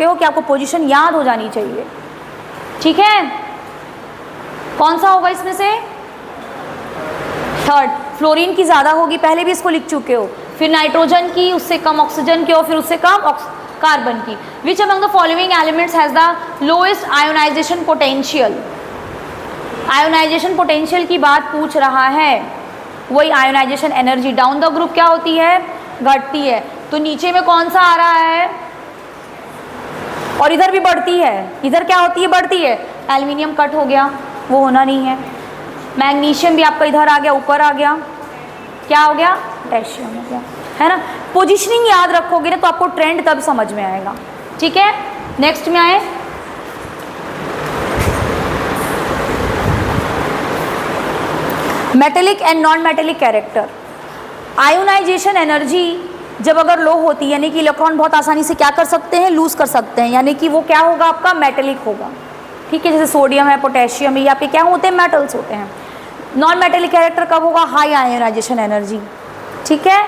Speaker 1: हो कि आपको पोजीशन याद हो जानी चाहिए, ठीक है। कौन सा होगा इसमें से, थर्ड, फ्लोरीन की ज़्यादा होगी, पहले भी इसको लिख चुके हो, फिर नाइट्रोजन की, उससे कम ऑक्सीजन की, और फिर उससे कम कार्बन की। Which among the following elements has the lowest ionization potential, ionization potential की बात पूछ रहा है, वही ionization energy down the group क्या होती है, घटती है, तो नीचे में कौन सा आ रहा है, और इधर भी बढ़ती है, इधर क्या होती है, बढ़ती है, एल्युमिनियम कट हो गया, वो होना नहीं है, मैग्नीशियम भी आपका इधर आ गया, ऊपर आ गया, क्या हो गया, पोटेशियम हो गया, है ना। पोजीशनिंग याद रखोगे ना तो आपको ट्रेंड तब समझ में आएगा, ठीक है। नेक्स्ट में आए, metallic and non metallic character. Ionization energy जब अगर लो होती है, यानी कि इलेक्ट्रॉन बहुत आसानी से क्या कर सकते हैं, लूज कर सकते हैं, यानी कि वो क्या होगा, आपका मेटेलिक होगा, ठीक है। जैसे सोडियम है, पोटेशियम है, ये आपके क्या होते हैं, मेटल्स होते हैं। नॉन मेटेलिक कैरेक्टर कब होगा, हाई आयोनाइजेशन एनर्जी, ठीक है।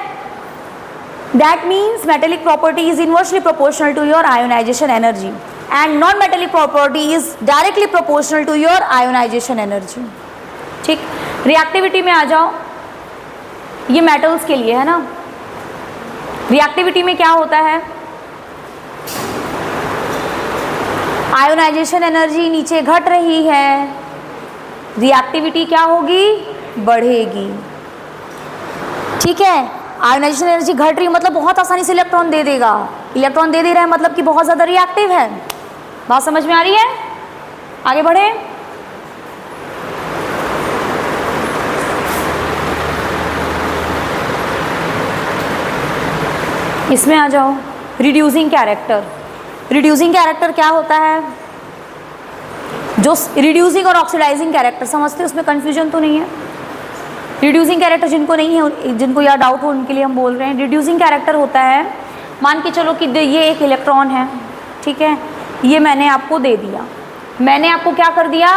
Speaker 1: That means metallic property is inversely proportional to your ionization energy and non metallic property is directly proportional to your ionization energy, ठीक। रिएक्टिविटी में आ जाओ, ये मेटल्स के लिए है ना। रिएक्टिविटी में क्या होता है, आयोनाइजेशन एनर्जी नीचे घट रही है, रिएक्टिविटी क्या होगी, बढ़ेगी, ठीक है। आयोनाइजेशन एनर्जी घट रही है मतलब बहुत आसानी से इलेक्ट्रॉन दे देगा, इलेक्ट्रॉन दे रहा है मतलब कि बहुत ज़्यादा रिएक्टिव है। बात समझ में आ रही है, आगे बढ़े। इसमें आ जाओ, रिड्यूसिंग कैरेक्टर। रिड्यूसिंग कैरेक्टर क्या होता है, जो रिड्यूसिंग और ऑक्सीडाइजिंग कैरेक्टर समझते हैं, उसमें कन्फ्यूजन तो नहीं है। रिड्यूसिंग कैरेक्टर जिनको नहीं है, जिनको या डाउट हो, उनके लिए हम बोल रहे हैं। रिड्यूसिंग कैरेक्टर होता है, मान के चलो कि ये एक इलेक्ट्रॉन है, ठीक है, ये मैंने आपको दे दिया, मैंने आपको क्या कर दिया,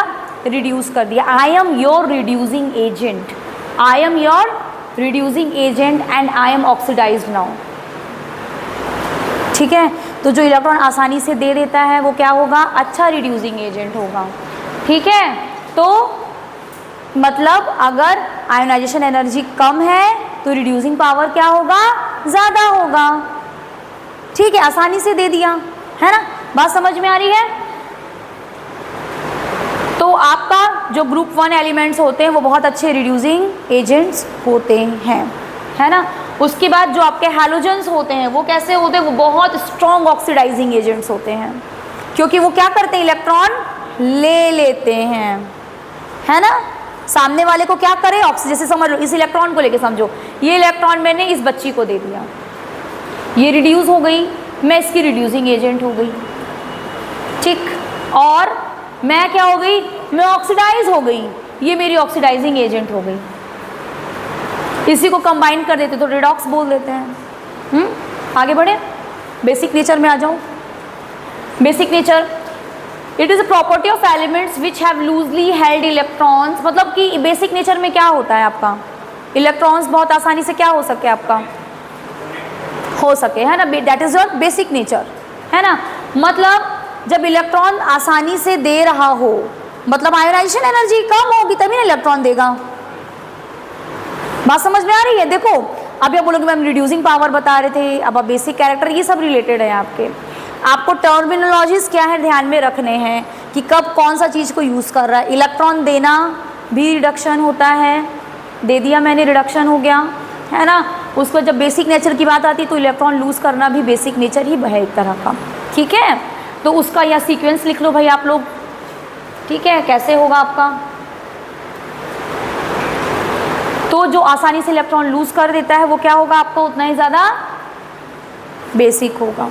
Speaker 1: रिड्यूस कर दिया। I am your reducing agent, I am your reducing agent and I am oxidized now, ठीक है। तो जो इलेक्ट्रॉन आसानी से दे देता है वो क्या होगा, अच्छा रिड्यूसिंग एजेंट होगा, ठीक है। तो मतलब अगर आयोनाइजेशन एनर्जी कम है तो रिड्यूसिंग पावर क्या होगा, ज़्यादा होगा, ठीक है। आसानी से दे दिया, है ना। बात समझ में आ रही है। तो आपका जो ग्रुप 1 एलिमेंट्स होते हैं वो बहुत अच्छे रिड्यूसिंग एजेंट्स होते हैं, है ना। उसके बाद जो आपके हैलोजेंस होते हैं वो कैसे होते हैं, वो बहुत स्ट्रॉन्ग ऑक्सीडाइजिंग एजेंट्स होते हैं, क्योंकि वो क्या करते हैं, इलेक्ट्रॉन ले लेते हैं, है ना। सामने वाले को क्या करे, ऑक्सीजन, जैसे समझ लो इस इलेक्ट्रॉन को लेके समझो, ये इलेक्ट्रॉन मैंने इस बच्ची को दे दिया, ये रिड्यूस हो गई, मैं इसकी रिड्यूसिंग एजेंट हो गई, ठीक। और मैं क्या हो गई, मैं ऑक्सीडाइज हो गई, ये मेरी ऑक्सीडाइजिंग एजेंट हो गई। इसी को कंबाइन कर देते तो रिडॉक्स बोल देते हैं। आगे बढ़े, बेसिक नेचर में आ जाऊँ। Basic nature, it is a property of elements which have loosely held electrons. मतलब कि बेसिक नेचर में क्या होता है, आपका इलेक्ट्रॉन्स बहुत आसानी से क्या हो सके, आपका हो सके, है ना। That is your basic nature, है ना। मतलब जब इलेक्ट्रॉन आसानी से दे रहा हो, मतलब आयोनाइजेशन एनर्जी कम होगी तभी ना इलेक्ट्रॉन देगा। बात समझ में आ रही है। देखो अभी आप बोलोगे मैम रिड्यूसिंग पावर बता रहे थे, अब आप बेसिक कैरेक्टर, ये सब रिलेटेड है आपके। आपको टर्मिनोलॉजीज क्या है ध्यान में रखने हैं कि कब कौन सा चीज़ को यूज़ कर रहा है। इलेक्ट्रॉन देना भी रिडक्शन होता है, दे दिया मैंने, रिडक्शन हो गया, है ना। उसको जब बेसिक नेचर की बात आती है तो इलेक्ट्रॉन लूज़ करना भी बेसिक नेचर ही है एक तरह का, ठीक है। तो उसका या सीक्वेंस लिख लो भाई आप लोग, ठीक है, कैसे होगा आपका। तो जो आसानी से इलेक्ट्रॉन लूज कर देता है वो क्या होगा आपका, उतना ही ज़्यादा बेसिक होगा,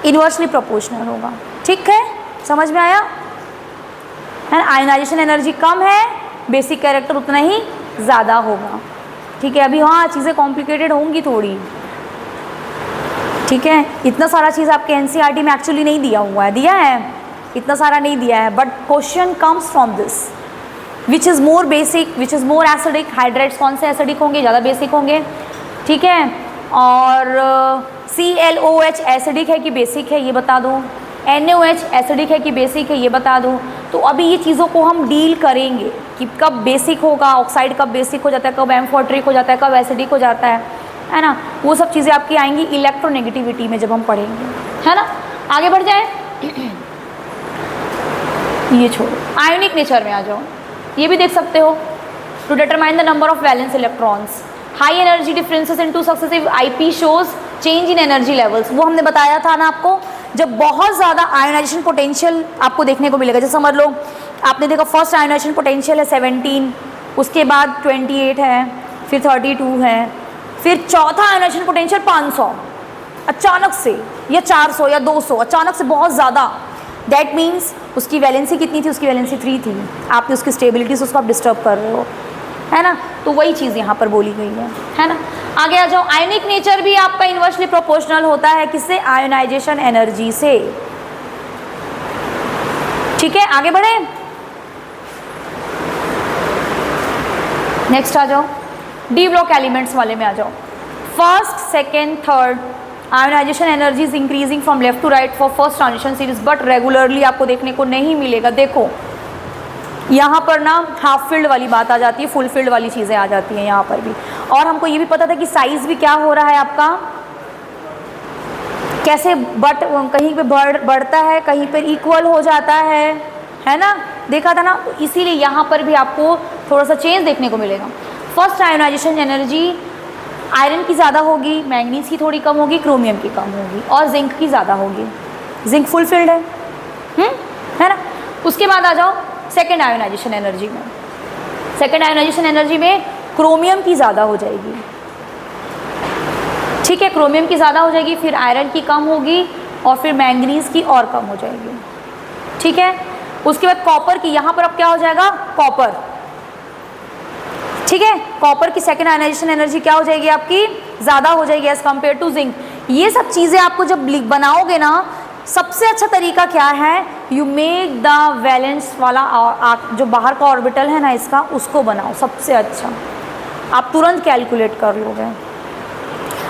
Speaker 1: इनवर्सली प्रोपोर्शनल होगा, ठीक है। समझ में आया, है ना। आयोनाइजेशन एनर्जी कम है, बेसिक कैरेक्टर उतना ही ज़्यादा होगा, ठीक है। अभी हाँ चीज़ें कॉम्प्लिकेटेड होंगी थोड़ी, ठीक है। इतना सारा चीज़ आपके एनसीईआरटी में एक्चुअली नहीं दिया हुआ है, दिया है इतना सारा नहीं दिया है, but question comes from this which is more basic, which is more acidic. Hydrates कौन से एसिडिक होंगे, ज़्यादा बेसिक होंगे, ठीक है। और ClOH एसिडिक है कि बेसिक है ये बता दो, NaOH एसिडिक है कि बेसिक है ये बता दो। तो अभी ये चीज़ों को हम डील करेंगे कि कब बेसिक होगा, ऑक्साइड कब बेसिक हो जाता है, कब एम्फोटरिक हो जाता है, कब एसिडिक हो जाता है ना। वो सब चीज़ें आपकी आएंगी इलेक्ट्रोनेगेटिविटी में जब हम पढ़ेंगे, है ना। आगे बढ़ जाए, ये छोड़ो, आयोनिक नेचर में आ जाओ। ये भी देख सकते हो, to determine the number of valence electrons, high energy differences in two successive IP shows change in energy levels. वो हमने बताया था ना आपको, जब बहुत ज़्यादा आयोनाइजेशन पोटेंशियल आपको देखने को मिलेगा। जैसे समझ लो आपने देखा फर्स्ट आयोनाइजेशन पोटेंशियल है 17, उसके बाद 28 है, फिर 32 है, फिर चौथा आयोनाइजेशन पोटेंशियल 500 अचानक से, या 400 या 200 अचानक से बहुत ज़्यादा। दैट मीन्स उसकी वैलेंसी कितनी थी? उसकी वैलेंसी 3 थी। आपने उसकी स्टेबिलिटी से उसको आप डिस्टर्ब कर रहे हो, है ना। तो वही चीज़ यहाँ पर बोली गई है ना। आगे आ जाओ। आयनिक नेचर भी आपका इन्वर्सली प्रोपोर्शनल होता है किससे? आयोनाइजेशन एनर्जी से। ठीक है, आगे बढ़े। नेक्स्ट आ जाओ, डी ब्लॉक एलिमेंट्स वाले में आ जाओ। First, second, third ionization energy is increasing from left to right for first transition series, but regularly आपको देखने को नहीं मिलेगा। देखो यहाँ पर ना हाफ फील्ड वाली बात आ जाती है, फुल फील्ड वाली चीज़ें आ जाती हैं यहाँ पर भी। और हमको ये भी पता था कि साइज भी क्या हो रहा है आपका, कैसे बट कहीं पे बढ़ता है, कहीं पर इक्वल हो जाता है ना, देखा था ना। इसीलिए यहाँ पर भी आपको थोड़ा सा चेंज देखने को मिलेगा। फर्स्ट आयोनाइजेशन एनर्जी आयरन की ज़्यादा होगी, मैंगनीज की थोड़ी कम होगी, क्रोमियम की कम होगी, और जिंक की ज़्यादा होगी। जिंक फुल फील्ड है ना। उसके बाद आ जाओ सेकेंड आयोनाइजेशन एनर्जी में। सेकेंड आयोनाइजेशन एनर्जी में क्रोमियम की ज़्यादा हो जाएगी, ठीक है, क्रोमियम की ज़्यादा हो जाएगी, फिर आयरन की कम होगी, और फिर मैंगनीज की और कम हो जाएगी, ठीक है। उसके बाद कॉपर की, यहाँ पर अब क्या हो जाएगा? कॉपर, ठीक है। कॉपर की सेकेंड आयोनाइजेशन एनर्जी क्या हो जाएगी आपकी? ज़्यादा हो जाएगी एज कम्पेयर टू जिंक। ये सब चीज़ें आपको जब बनाओगे ना, सबसे अच्छा तरीका क्या है? यू मेक द वैलेंस वाला जो बाहर का ऑर्बिटल है ना इसका, उसको बनाओ सबसे अच्छा। आप तुरंत कैलकुलेट कर लोगे।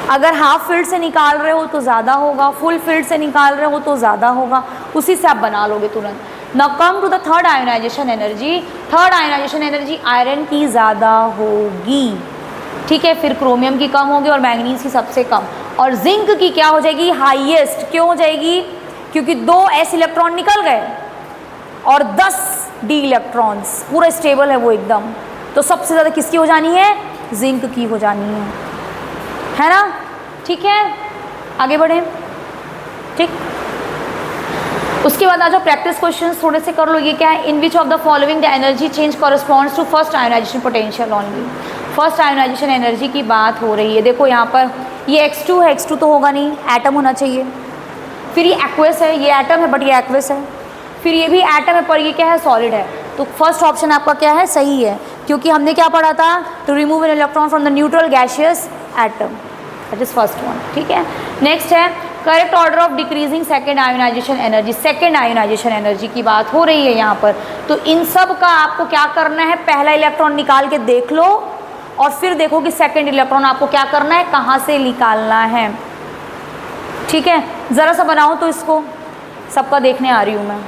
Speaker 1: अगर हाफ फील्ड से निकाल रहे हो तो ज़्यादा होगा, फुल फील्ड से निकाल रहे हो तो ज़्यादा होगा, उसी से आप बना लोगे तुरंत। Now come to the third ionization energy. Third ionization energy iron की ज़्यादा होगी, ठीक है, फिर क्रोमियम की कम होगी और मैंगनीज की सबसे कम, और जिंक की क्या हो जाएगी? हाईएस्ट। क्यों हो जाएगी? क्योंकि 2 s इलेक्ट्रॉन निकल गए और 10 d इलेक्ट्रॉन्स, पूरा स्टेबल है वो एकदम। तो सबसे ज़्यादा किसकी हो जानी है? जिंक की हो जानी है ना, ठीक है। आगे बढ़े, ठीक। उसके बाद आ जाओ प्रैक्टिस क्वेश्चंस थोड़े से कर लो। ये क्या है? In which of the following the energy change corresponds to first ionization potential only. First ionisation energy की बात हो रही है। देखो यहाँ पर ये x2 है, x2 तो होगा नहीं, एटम होना चाहिए। फिर ये एक्वस है, ये एटम है बट ये एक्वस है। फिर ये भी एटम है पर ये क्या है? सॉलिड है। तो फर्स्ट ऑप्शन आपका क्या है? सही है, क्योंकि हमने क्या पढ़ा था? To remove an electron from the neutral gaseous atom, that is first one, ठीक है। नेक्स्ट है correct order of decreasing second ionization energy. Second ionization energy की बात हो रही है यहाँ पर। तो इन सब का आपको क्या करना है? पहला इलेक्ट्रॉन निकाल के देख लो और फिर देखो कि सेकेंड इलेक्ट्रॉन आपको क्या करना है, कहाँ से निकालना है, ठीक है। ज़रा सा बनाओ तो इसको, सबका देखने आ रही हूँ मैं।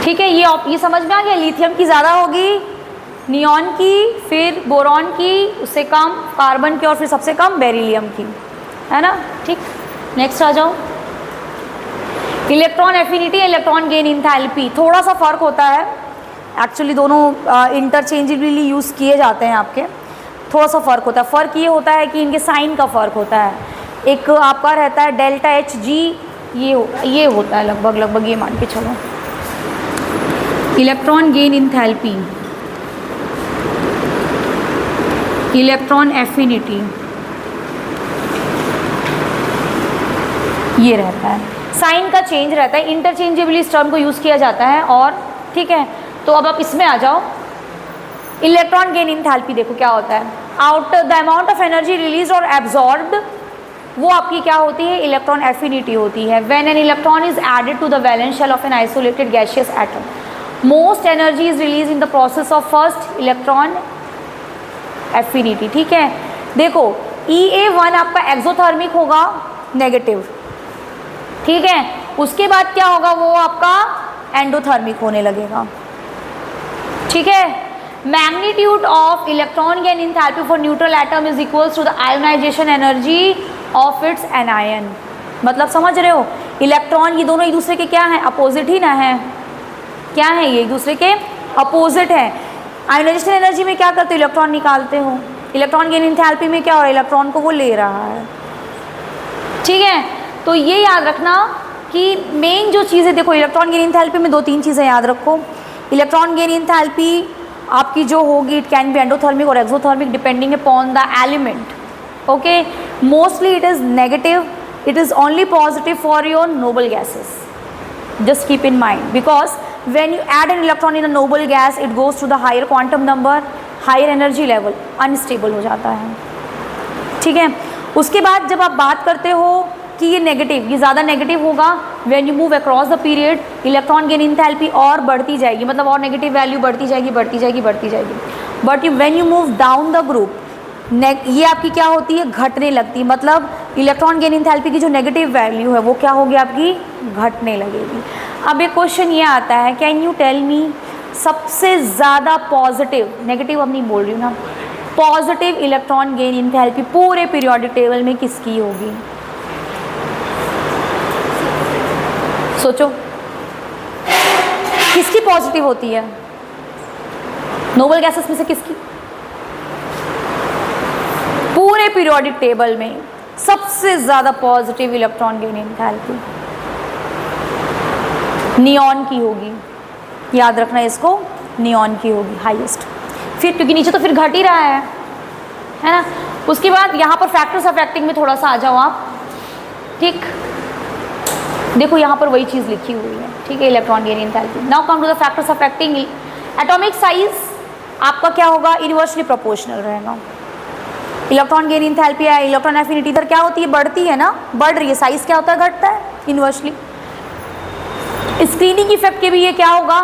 Speaker 1: ठीक है, ये समझ में आ गया। लिथियम की ज़्यादा होगी, नियॉन की, फिर बोरॉन की, उससे कम कार्बन की, और फिर सबसे कम बेरिलियम की, है ना, ठीक। नेक्स्ट आ जाओ। Electron affinity, electron gain enthalpy, थोड़ा सा फ़र्क होता है एक्चुअली, दोनों इंटरचेंजेबली यूज़ किए जाते हैं आपके। थोड़ा सा फ़र्क होता है। फ़र्क ये होता है कि इनके साइन का फ़र्क होता है। एक आपका रहता है डेल्टा Hg, ये होता है लगभग ये मान के चलो। Electron gain enthalpy, electron affinity, ये रहता है। साइन का चेंज रहता है, इंटरचेंजेबली इस टर्म को यूज़ किया जाता है। और ठीक है, तो अब आप इसमें आ जाओ। इलेक्ट्रॉन गेन इंथैल्पी देखो क्या होता है। Out the amount of energy release और एब्जॉर्ब्ड, वो आपकी क्या होती है? इलेक्ट्रॉन एफिनिटी होती है। When an electron is added to the valence shell of an isolated gaseous atom, most energy is release in the process of first electron affinity, ठीक है। देखो EA1 आपका एक्सोथर्मिक होगा, नेगेटिव, ठीक है। उसके बाद क्या होगा? वो आपका एंडोथर्मिक होने लगेगा, ठीक है। Magnitude of electron gain enthalpy for neutral atom is equals to the ionization energy of its anion. मतलब समझ रहे हो, इलेक्ट्रॉन ये दोनों एक दूसरे के क्या हैं? अपोजिट ही ना है। क्या है ये? एक दूसरे के अपोजिट है। आयोनाइजेशन एनर्जी में क्या करते हो? इलेक्ट्रॉन निकालते हो। इलेक्ट्रॉन गेन इंथैल्पी में क्या हो रहा है? इलेक्ट्रॉन को वो ले रहा है, ठीक है। तो ये याद रखना कि मेन जो चीज़ें देखो, इलेक्ट्रॉन गेन एंथैल्पी में 2-3 चीज़ें याद रखो। इलेक्ट्रॉन गेन एंथैल्पी आपकी जो होगी, इट कैन बी एंडोथर्मिक और exothermic depending upon the element. Okay, mostly it is negative, it is only positive for your noble gases. Just keep in mind, because when you add an electron in a noble gas, it goes to the higher quantum number, higher energy level, unstable हो जाता है। ठीक है, उसके बाद जब आप बात करते हो कि ये नेगेटिव, ये ज़्यादा नेगेटिव होगा, when you move across the period, electron gain enthalpy और बढ़ती जाएगी, मतलब और नेगेटिव वैल्यू बढ़ती जाएगी, बढ़ती जाएगी, बढ़ती जाएगी। But when you move down the group, ये आपकी क्या होती है, घटने लगती, मतलब इलेक्ट्रॉन गेन एंथैल्पी की जो नेगेटिव वैल्यू है वो क्या होगी आपकी, घटने लगेगी। अब एक क्वेश्चन ये आता है, कैन यू टेल मी सबसे ज़्यादा पॉजिटिव, नेगेटिव अब नहीं बोल रही हूँ ना, पॉजिटिव इलेक्ट्रॉन गेन एंथैल्पी पूरे पीरियोडिक टेबल में किसकी होगी? सोचो, किसकी पॉजिटिव होती है नोबल गैसेस में से, किसकी? पूरे पीरियोडिक टेबल में सबसे ज़्यादा positive electron gain enthalpy neon की होगी। याद रखना इसको, नियॉन की होगी हाईएस्ट। फिर क्योंकि नीचे तो फिर घट ही रहा है ना। उसके बाद यहाँ पर फैक्टर्स अफेक्टिंग में थोड़ा सा आ जाओ आप। ठीक, देखो यहाँ पर वही चीज़ लिखी हुई है, ठीक है, electron gain enthalpy. Now come to the factors affecting atomic size. आपका क्या होगा, इनवर्सली प्रोपोर्शनल रहेगा। इलेक्ट्रॉन गेन एंथैल्पी है, इलेक्ट्रॉन एफिनिटी इधर क्या होती है, बढ़ती है ना, बढ़ रही है। साइज क्या होता है, घटता है इनवर्सली। स्क्रीनिंग इफेक्ट के भी ये क्या होगा,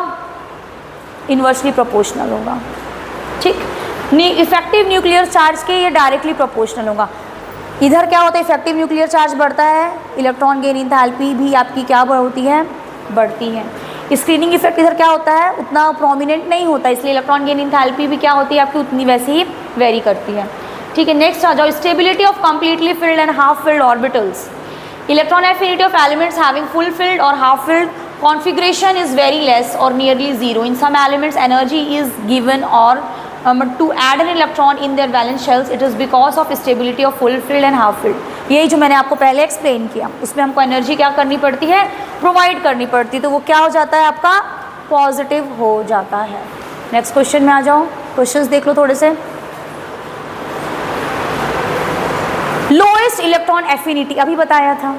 Speaker 1: इनवर्सली प्रोपोर्शनल होगा। ठीक, इफेक्टिव न्यूक्लियर चार्ज के ये डायरेक्टली प्रोपोर्शनल होगा। इधर क्या होता है, इफेक्टिव न्यूक्लियर चार्ज बढ़ता है, इलेक्ट्रॉन गेन एंथैल्पी भी आपकी क्या होती है, बढ़ती है। स्क्रीनिंग इफेक्ट इधर क्या होता है, उतना प्रोमिनेंट नहीं होता, इसलिए इलेक्ट्रॉन गेन एंथैल्पी भी क्या होती है आपकी, उतनी वैसे ही वेरी करती है। ठीक है, नेक्स्ट आ जाओ, stability of completely filled and half filled orbitals. Electron affinity of elements having full filled और half filled configuration is very less or nearly zero. In some elements energy is given or to add an electron in their valence shells, it is because of stability of full filled and half filled. यही जो मैंने आपको पहले explain किया, उसमें हमको energy क्या करनी पड़ती है, प्रोवाइड करनी पड़ती है, तो वो क्या हो जाता है आपका, पॉजिटिव हो जाता है। नेक्स्ट क्वेश्चन में आ जाओ, क्वेश्चंस देख लो थोड़े से। लोएस्ट इलेक्ट्रॉन एफिनिटी अभी बताया था,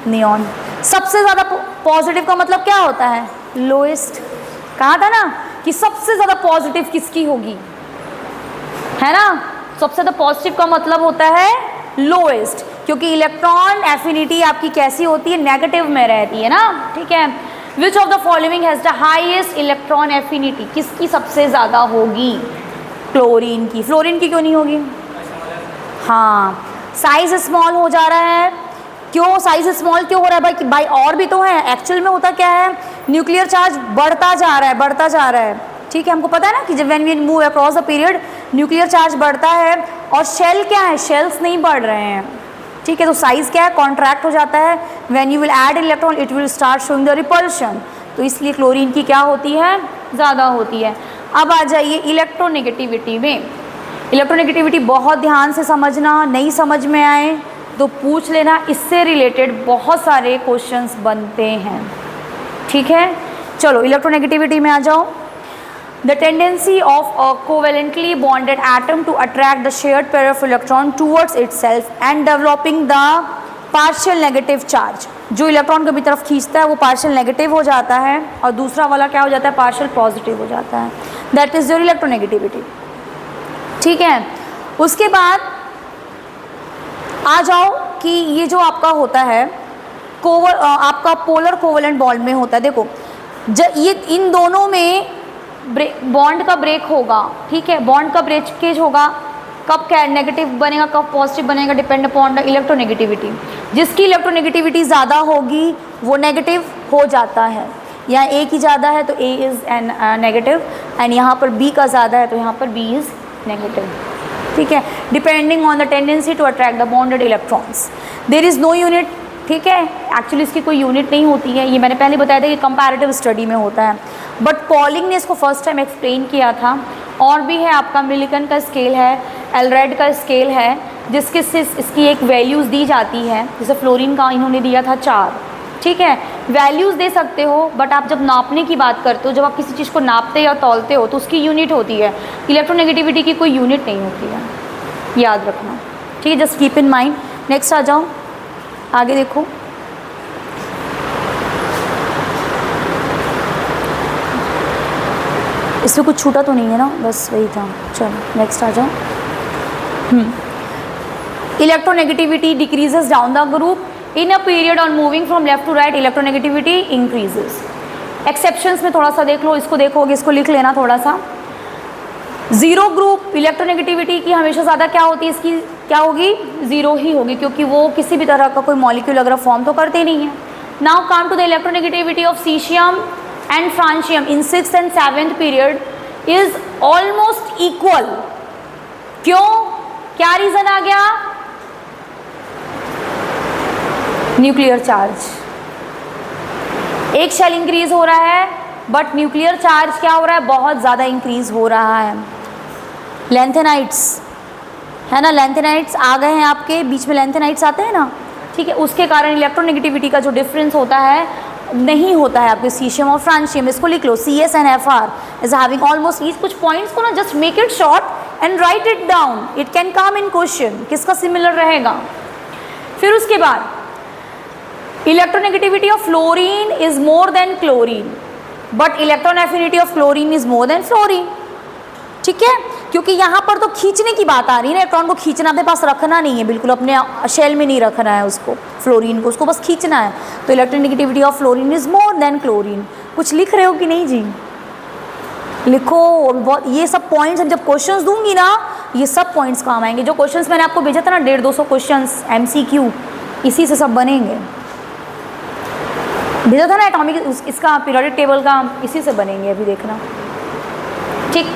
Speaker 1: नियॉन। सबसे ज़्यादा पॉजिटिव का मतलब क्या होता है, लोएस्ट। कहा था ना कि सबसे ज़्यादा पॉजिटिव किसकी होगी, है ना। सबसे ज़्यादा पॉजिटिव का मतलब होता है लोएस्ट, क्योंकि इलेक्ट्रॉन एफिनिटी आपकी कैसी होती है, नेगेटिव में रहती है ना। ठीक है, विच of the following has the highest electron affinity, किसकी सबसे ज़्यादा होगी, क्लोरीन की। फ्लोरीन की क्यों नहीं होगी, हाँ, साइज स्मॉल हो जा रहा है। क्यों साइज स्मॉल क्यों हो रहा है भाई, भाई और भी तो है। एक्चुअल में होता क्या है, न्यूक्लियर चार्ज बढ़ता जा रहा है, बढ़ता जा रहा है। ठीक है, हमको पता है ना कि जब when we move across the period nuclear charge बढ़ता है, और शेल क्या है, शेल्स नहीं बढ़ रहे हैं। ठीक है, तो साइज क्या है, कॉन्ट्रैक्ट हो जाता है। When you will add electron it will start showing the repulsion, तो इसलिए क्लोरीन की क्या होती है, ज़्यादा होती है। अब आ जाइए इलेक्ट्रोनेगेटिविटी में। इलेक्ट्रोनेगेटिविटी बहुत ध्यान से समझना, नहीं समझ में आए तो पूछ लेना, इससे रिलेटेड बहुत सारे क्वेश्चंस बनते हैं। ठीक है, चलो इलेक्ट्रोनेगेटिविटी में आ जाओ। The tendency of a covalently bonded atom to attract the shared pair of electron towards itself and developing the partial negative charge. जो इलेक्ट्रॉन को भी तरफ खींचता है वो पार्शियल नेगेटिव हो जाता है, और दूसरा वाला क्या हो जाता है, पार्शियल पॉजिटिव हो जाता है। That is your electronegativity. ठीक है, उसके बाद आ जाओ कि ये जो आपका होता है आपका पोलर कोवेलेंट बॉन्ड में होता है। देखो ये इन दोनों में बॉन्ड का ब्रेक होगा। ठीक है, बॉन्ड का ब्रेकेज होगा, कब क्या नेगेटिव बनेगा, कब पॉजिटिव बनेगा, डिपेंड अपॉन द इलेक्ट्रोनेगेटिविटी। जिसकी इलेक्ट्रोनेगेटिविटी ज़्यादा होगी वो नेगेटिव हो जाता है। यहाँ ए की ज़्यादा है तो A is an negative, and यहाँ पर बी का ज़्यादा है तो यहाँ पर बी इज़ नेगेटिव। ठीक है, depending on the tendency to attract the bonded electrons. There is no unit. ठीक है, एक्चुअली इसकी कोई यूनिट नहीं होती है, ये मैंने पहले बताया था कि कंपैरेटिव स्टडी में होता है, बट पॉलिंग ने इसको फर्स्ट टाइम एक्सप्लेन किया था। और भी है, आपका मिलिकन का स्केल है, एलरेड का स्केल है, जिसके से इसकी एक वैल्यूज़ दी जाती है। जैसे फ्लोरीन का इन्होंने दिया था 4, ठीक है, वैल्यूज़ दे सकते हो, बट आप जब नापने की बात करते हो, जब आप किसी चीज़ को नापते या तौलते हो तो उसकी यूनिट होती है। इलेक्ट्रोनेगेटिविटी की कोई यूनिट नहीं होती है, याद रखना, ठीक है, just keep in mind. Next आ जाओ, आगे देखो। इसमें कुछ छूटा तो नहीं है ना, बस वही था। चलो नेक्स्ट आ जाओ। Electronegativity decreases down the group in a period on moving from left to right, electronegativity increases. Exceptions में थोड़ा सा देख लो, इसको देखोगे, इसको लिख लेना थोड़ा सा। जीरो ग्रुप इलेक्ट्रोनेगेटिविटी की हमेशा ज़्यादा क्या होती है, इसकी क्या होगी, ज़ीरो ही होगी, क्योंकि वो किसी भी तरह का कोई मॉलिक्यूल अगर फॉर्म तो करते नहीं है। Now come to the electronegativity of cesium and francium in 6th and 7th period is almost equal. क्यों, क्या रीज़न आ गया, न्यूक्लियर चार्ज। एक शेल इंक्रीज हो रहा है, बट न्यूक्लियर चार्ज क्या हो रहा है, बहुत ज़्यादा इंक्रीज हो रहा है। लेंथेनाइट्स है ना, लेंथेनाइट्स आ गए हैं आपके बीच में, लेंथेनाइट्स आते हैं ना, ठीक है, उसके कारण इलेक्ट्रोनेगेटिविटी का जो डिफरेंस होता है नहीं होता है आपके सीशियम और फ्रांशियम। इसको लिख लो, CS and FR is having almost each. कुछ पॉइंट्स को ना just make it short and right it down, it can come in question, किसका सिमिलर रहेगा। फिर उसके बाद electronegativity of fluorine is more than chlorine, but electron affinity of fluorine is more then fluorine, ठीक है, क्योंकि यहाँ पर तो खींचने की बात आ रही है ना, इलेक्ट्रॉन को खींचना, अपने पास रखना नहीं है, बिल्कुल अपने शेल में नहीं रखना है उसको, फ्लोरीन को, उसको बस खींचना है। तो electronegativity of fluorine is more than chlorine. कुछ लिख रहे हो कि नहीं जी, लिखो। ये सब पॉइंट्स हम जब क्वेश्चंस दूंगी ना, ये सब पॉइंट्स काम आएंगे। जो क्वेश्चंस मैंने आपको भेजा था ना, 150-200 क्वेश्चंस MCQ, इसी से सब बनेंगे। भेजा था ना एटॉमिक, इसका पीरियोडिक टेबल का, इसी से बनेंगे, अभी देखना, ठीक।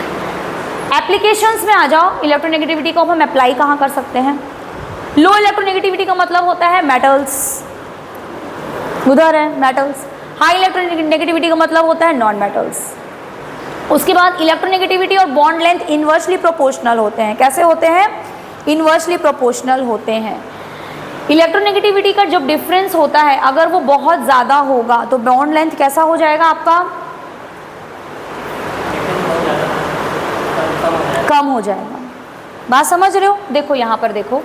Speaker 1: एप्लीकेशंस में आ जाओ। इलेक्ट्रोनेगेटिविटी को हम अप्लाई कहाँ कर सकते हैं। लो इलेक्ट्रोनेगेटिविटी का मतलब होता है मेटल्स, उधर है मेटल्स। हाई इलेक्ट्रोनेगेटिविटी का मतलब होता है नॉन मेटल्स। उसके बाद इलेक्ट्रोनेगेटिविटी और बॉन्ड लेंथ इन्वर्सली प्रोपोर्शनल होते हैं। कैसे होते हैं, इन्वर्सली प्रोपोर्शनल होते हैं। इलेक्ट्रोनेगेटिविटी का जब डिफरेंस होता है, अगर वो बहुत ज़्यादा होगा तो बॉन्ड लेंथ कैसा हो जाएगा आपका, कम हो जाएगा। बात समझ रहे हो, देखो यहाँ पर देखो,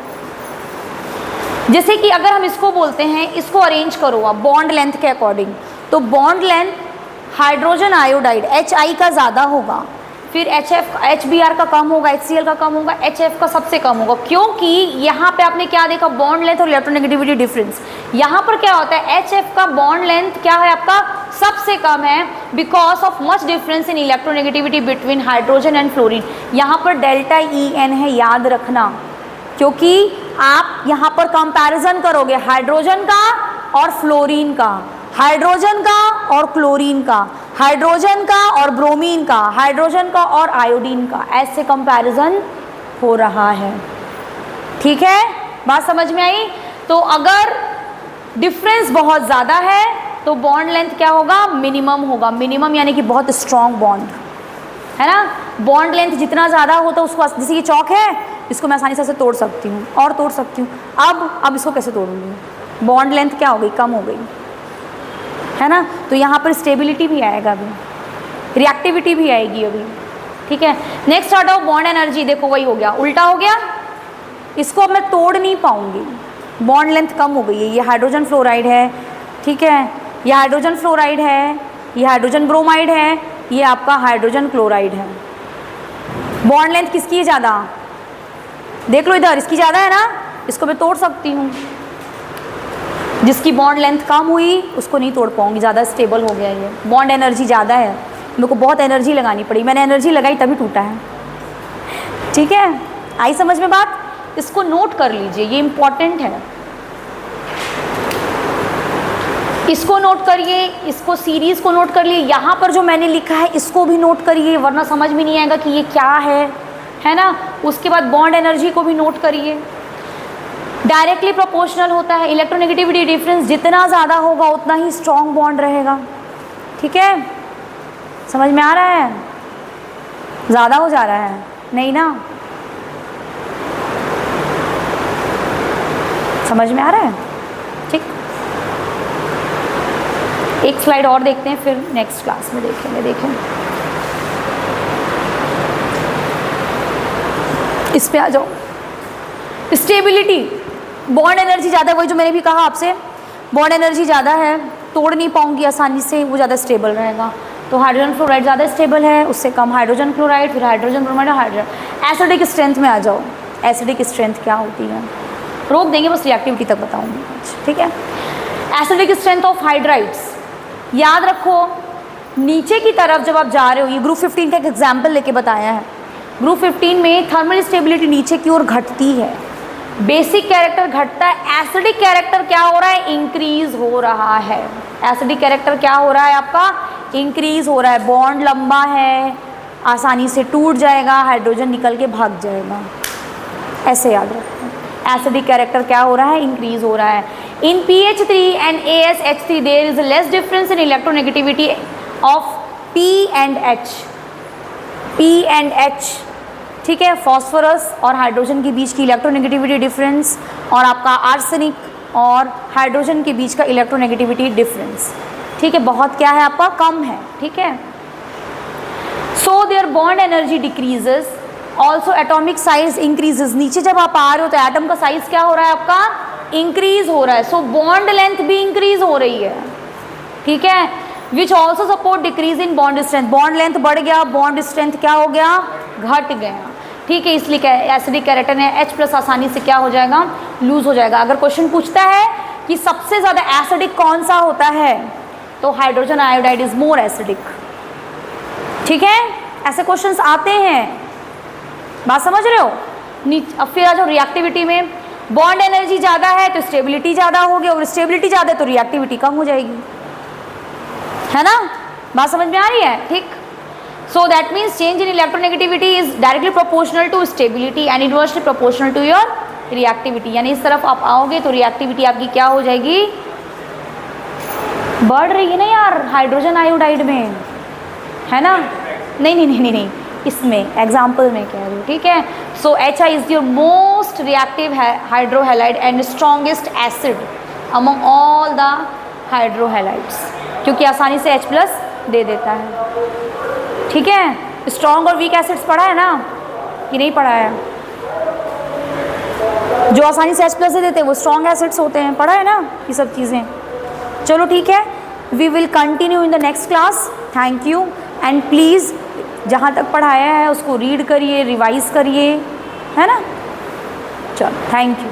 Speaker 1: जैसे कि अगर हम इसको बोलते हैं, इसको अरेंज करो आप बॉन्ड लेंथ के अकॉर्डिंग, तो bond length hydrogen iodide HI का ज़्यादा होगा, फिर HBr का कम होगा, HCl का कम होगा, HF का सबसे कम होगा। क्योंकि यहाँ पे आपने क्या देखा, बॉन्ड लेंथ और इलेक्ट्रोनेगेटिविटी डिफरेंस। यहाँ पर क्या होता है, HF का बॉन्ड लेंथ क्या है आपका, सबसे कम है, because of much difference in electronegativity between hydrogen and fluorine. यहाँ पर ΔEn है, याद रखना, क्योंकि आप यहाँ पर कंपैरिजन करोगे हाइड्रोजन का और फ्लोरीन का, हाइड्रोजन का और क्लोरीन का, हाइड्रोजन का और ब्रोमीन का, हाइड्रोजन का और आयोडीन का, ऐसे कंपैरिजन हो रहा है, ठीक है, बात समझ में आई। तो अगर डिफरेंस बहुत ज़्यादा है तो बॉन्ड लेंथ क्या होगा, मिनिमम होगा। मिनिमम यानी कि बहुत स्ट्रॉन्ग बॉन्ड, है ना। बॉन्ड लेंथ जितना ज़्यादा हो तो उसको, जैसे ये चौक है, इसको मैं आसानी से तोड़ सकती हूँ और तोड़ सकती हूँ। अब इसको कैसे तोड़ूंगी, बॉन्ड लेंथ क्या हो गई, कम हो गई, है ना। तो यहाँ पर स्टेबिलिटी भी आएगा, अभी रिएक्टिविटी भी आएगी अभी, ठीक है। नेक्स्ट हटाओ, बॉन्ड एनर्जी, देखो वही हो गया, उल्टा हो गया, इसको अब मैं तोड़ नहीं पाऊंगी, बॉन्ड लेंथ कम हो गई है। ये हाइड्रोजन फ्लोराइड है, ठीक है, ये हाइड्रोजन फ्लोराइड है, ये हाइड्रोजन ब्रोमाइड है, ये आपका हाइड्रोजन क्लोराइड है। बॉन्ड लेंथ किसकी है ज़्यादा, देख लो इधर, इसकी ज़्यादा है ना, इसको मैं तोड़ सकती हूँ। जिसकी बॉन्ड लेंथ कम हुई उसको नहीं तोड़ पाऊंगी, ज़्यादा स्टेबल हो गया ये, बॉन्ड एनर्जी ज़्यादा है, मेरे को बहुत एनर्जी लगानी पड़ी, मैंने एनर्जी लगाई तभी टूटा है, ठीक है। आई समझ में बात, इसको नोट कर लीजिए, ये इम्पॉर्टेंट है, इसको नोट करिए, इसको सीरीज़ को नोट कर लिए, यहाँ पर जो मैंने लिखा है इसको भी नोट करिए, वरना समझ में नहीं आएगा कि ये क्या है ना। उसके बाद बॉन्ड एनर्जी को भी नोट करिए। डायरेक्टली प्रोपोर्शनल होता है, इलेक्ट्रोनेगेटिविटी डिफरेंस जितना ज़्यादा होगा उतना ही स्ट्रॉन्ग बॉन्ड रहेगा, ठीक है, समझ में आ रहा है, ज़्यादा हो जा रहा है नहीं ना, समझ में आ रहा है, ठीक। एक स्लाइड और देखते हैं, फिर नेक्स्ट क्लास में देखेंगे। इस पे आ जाओ। स्टेबिलिटी, बॉन्ड एनर्जी ज़्यादा है, वही जो मैंने भी कहा आपसे, बॉन्ड एनर्जी ज़्यादा है, तोड़ नहीं पाऊंगी आसानी से, वो ज़्यादा स्टेबल रहेगा। तो हाइड्रोजन फ्लोराइड ज़्यादा स्टेबल है, उससे कम हाइड्रोजन क्लोराइड, फिर hydrogen bromide, hydrogen. Acidic strength में आ जाओ। एसिडिक स्ट्रेंथ क्या होती है, रोक देंगे, बस रिएक्टिविटी तक बताऊंगी, ठीक है। एसिडिक स्ट्रेंथ ऑफ हाइड्राइड्स, याद रखो नीचे की तरफ जब आप जा रहे हो, ये ग्रुप 15 का एक एग्जाम्पल लेके बताया है। ग्रुप 15 में थर्मल स्टेबिलिटी नीचे की ओर घटती है, बेसिक कैरेक्टर घटता है, एसिडिक कैरेक्टर क्या हो रहा है, इंक्रीज हो रहा है। एसिडिक कैरेक्टर क्या हो रहा है आपका, इंक्रीज हो रहा है। बॉन्ड लंबा है, आसानी से टूट जाएगा, हाइड्रोजन निकल के भाग जाएगा, ऐसे याद रखो। एसिडिक कैरेक्टर क्या हो रहा है, इंक्रीज हो रहा है। In PH3 and ASH3 there is less difference in electronegativity of P and H, ठीक है। फॉस्फोरस और हाइड्रोजन के बीच की इलेक्ट्रोनेगेटिविटी डिफरेंस, और आपका आर्सेनिक और हाइड्रोजन के बीच का इलेक्ट्रोनेगेटिविटी डिफरेंस, ठीक है, बहुत क्या है आपका, कम है, ठीक है। So there bond energy decreases, also atomic size increases. नीचे जब आप आ रहे हो तो एटम का साइज क्या हो रहा है आपका, इंक्रीज हो रहा है। सो बॉन्ड लेंथ भी इंक्रीज हो रही है, ठीक है। Which also support decrease in bond strength, bond length बढ़ गया, बॉन्ड स्ट्रेंथ क्या हो गया, घट गया, ठीक है। इसलिए एसिडिक कैरेक्टर है, H+ आसानी से क्या हो जाएगा, लूज हो जाएगा। अगर क्वेश्चन पूछता है कि सबसे ज़्यादा एसिडिक कौन सा होता है, तो hydrogen iodide is more acidic, ठीक है। ऐसे क्वेश्चंस आते हैं, बात समझ रहे हो। अब फिर आ जाओ रिएक्टिविटी में। बॉन्ड एनर्जी ज़्यादा है तो स्टेबिलिटी ज़्यादा होगी, और स्टेबिलिटी ज़्यादा है तो रिएक्टिविटी कम हो जाएगी, है ना, बात समझ में आ रही है, ठीक। So that means change in electronegativity is directly proportional to stability and inversely proportional to your reactivity. यानी इस तरफ आप आओगे तो रिएक्टिविटी आपकी क्या हो जाएगी, बढ़ रही है ना यार हाइड्रोजन आयोडाइड में, है ना। नहीं, इसमें एग्जाम्पल में कह रही हूँ, ठीक है। So HI is your most reactive hydrohalide and strongest acid among all the hydrohalides, क्योंकि आसानी से H+ दे देता है, ठीक है। स्ट्रॉन्ग और वीक एसिड्स पढ़ा है ना, कि नहीं पढ़ा है। जो आसानी से H+ दे देते हैं वो स्ट्रॉन्ग एसिड्स होते हैं, पढ़ा है ना ये सब चीज़ें। चलो ठीक है, we will continue in the next class. Thank you, and please जहाँ तक पढ़ाया है उसको रीड करिए, रिवाइज करिए, है ना। चलो, थैंक यू।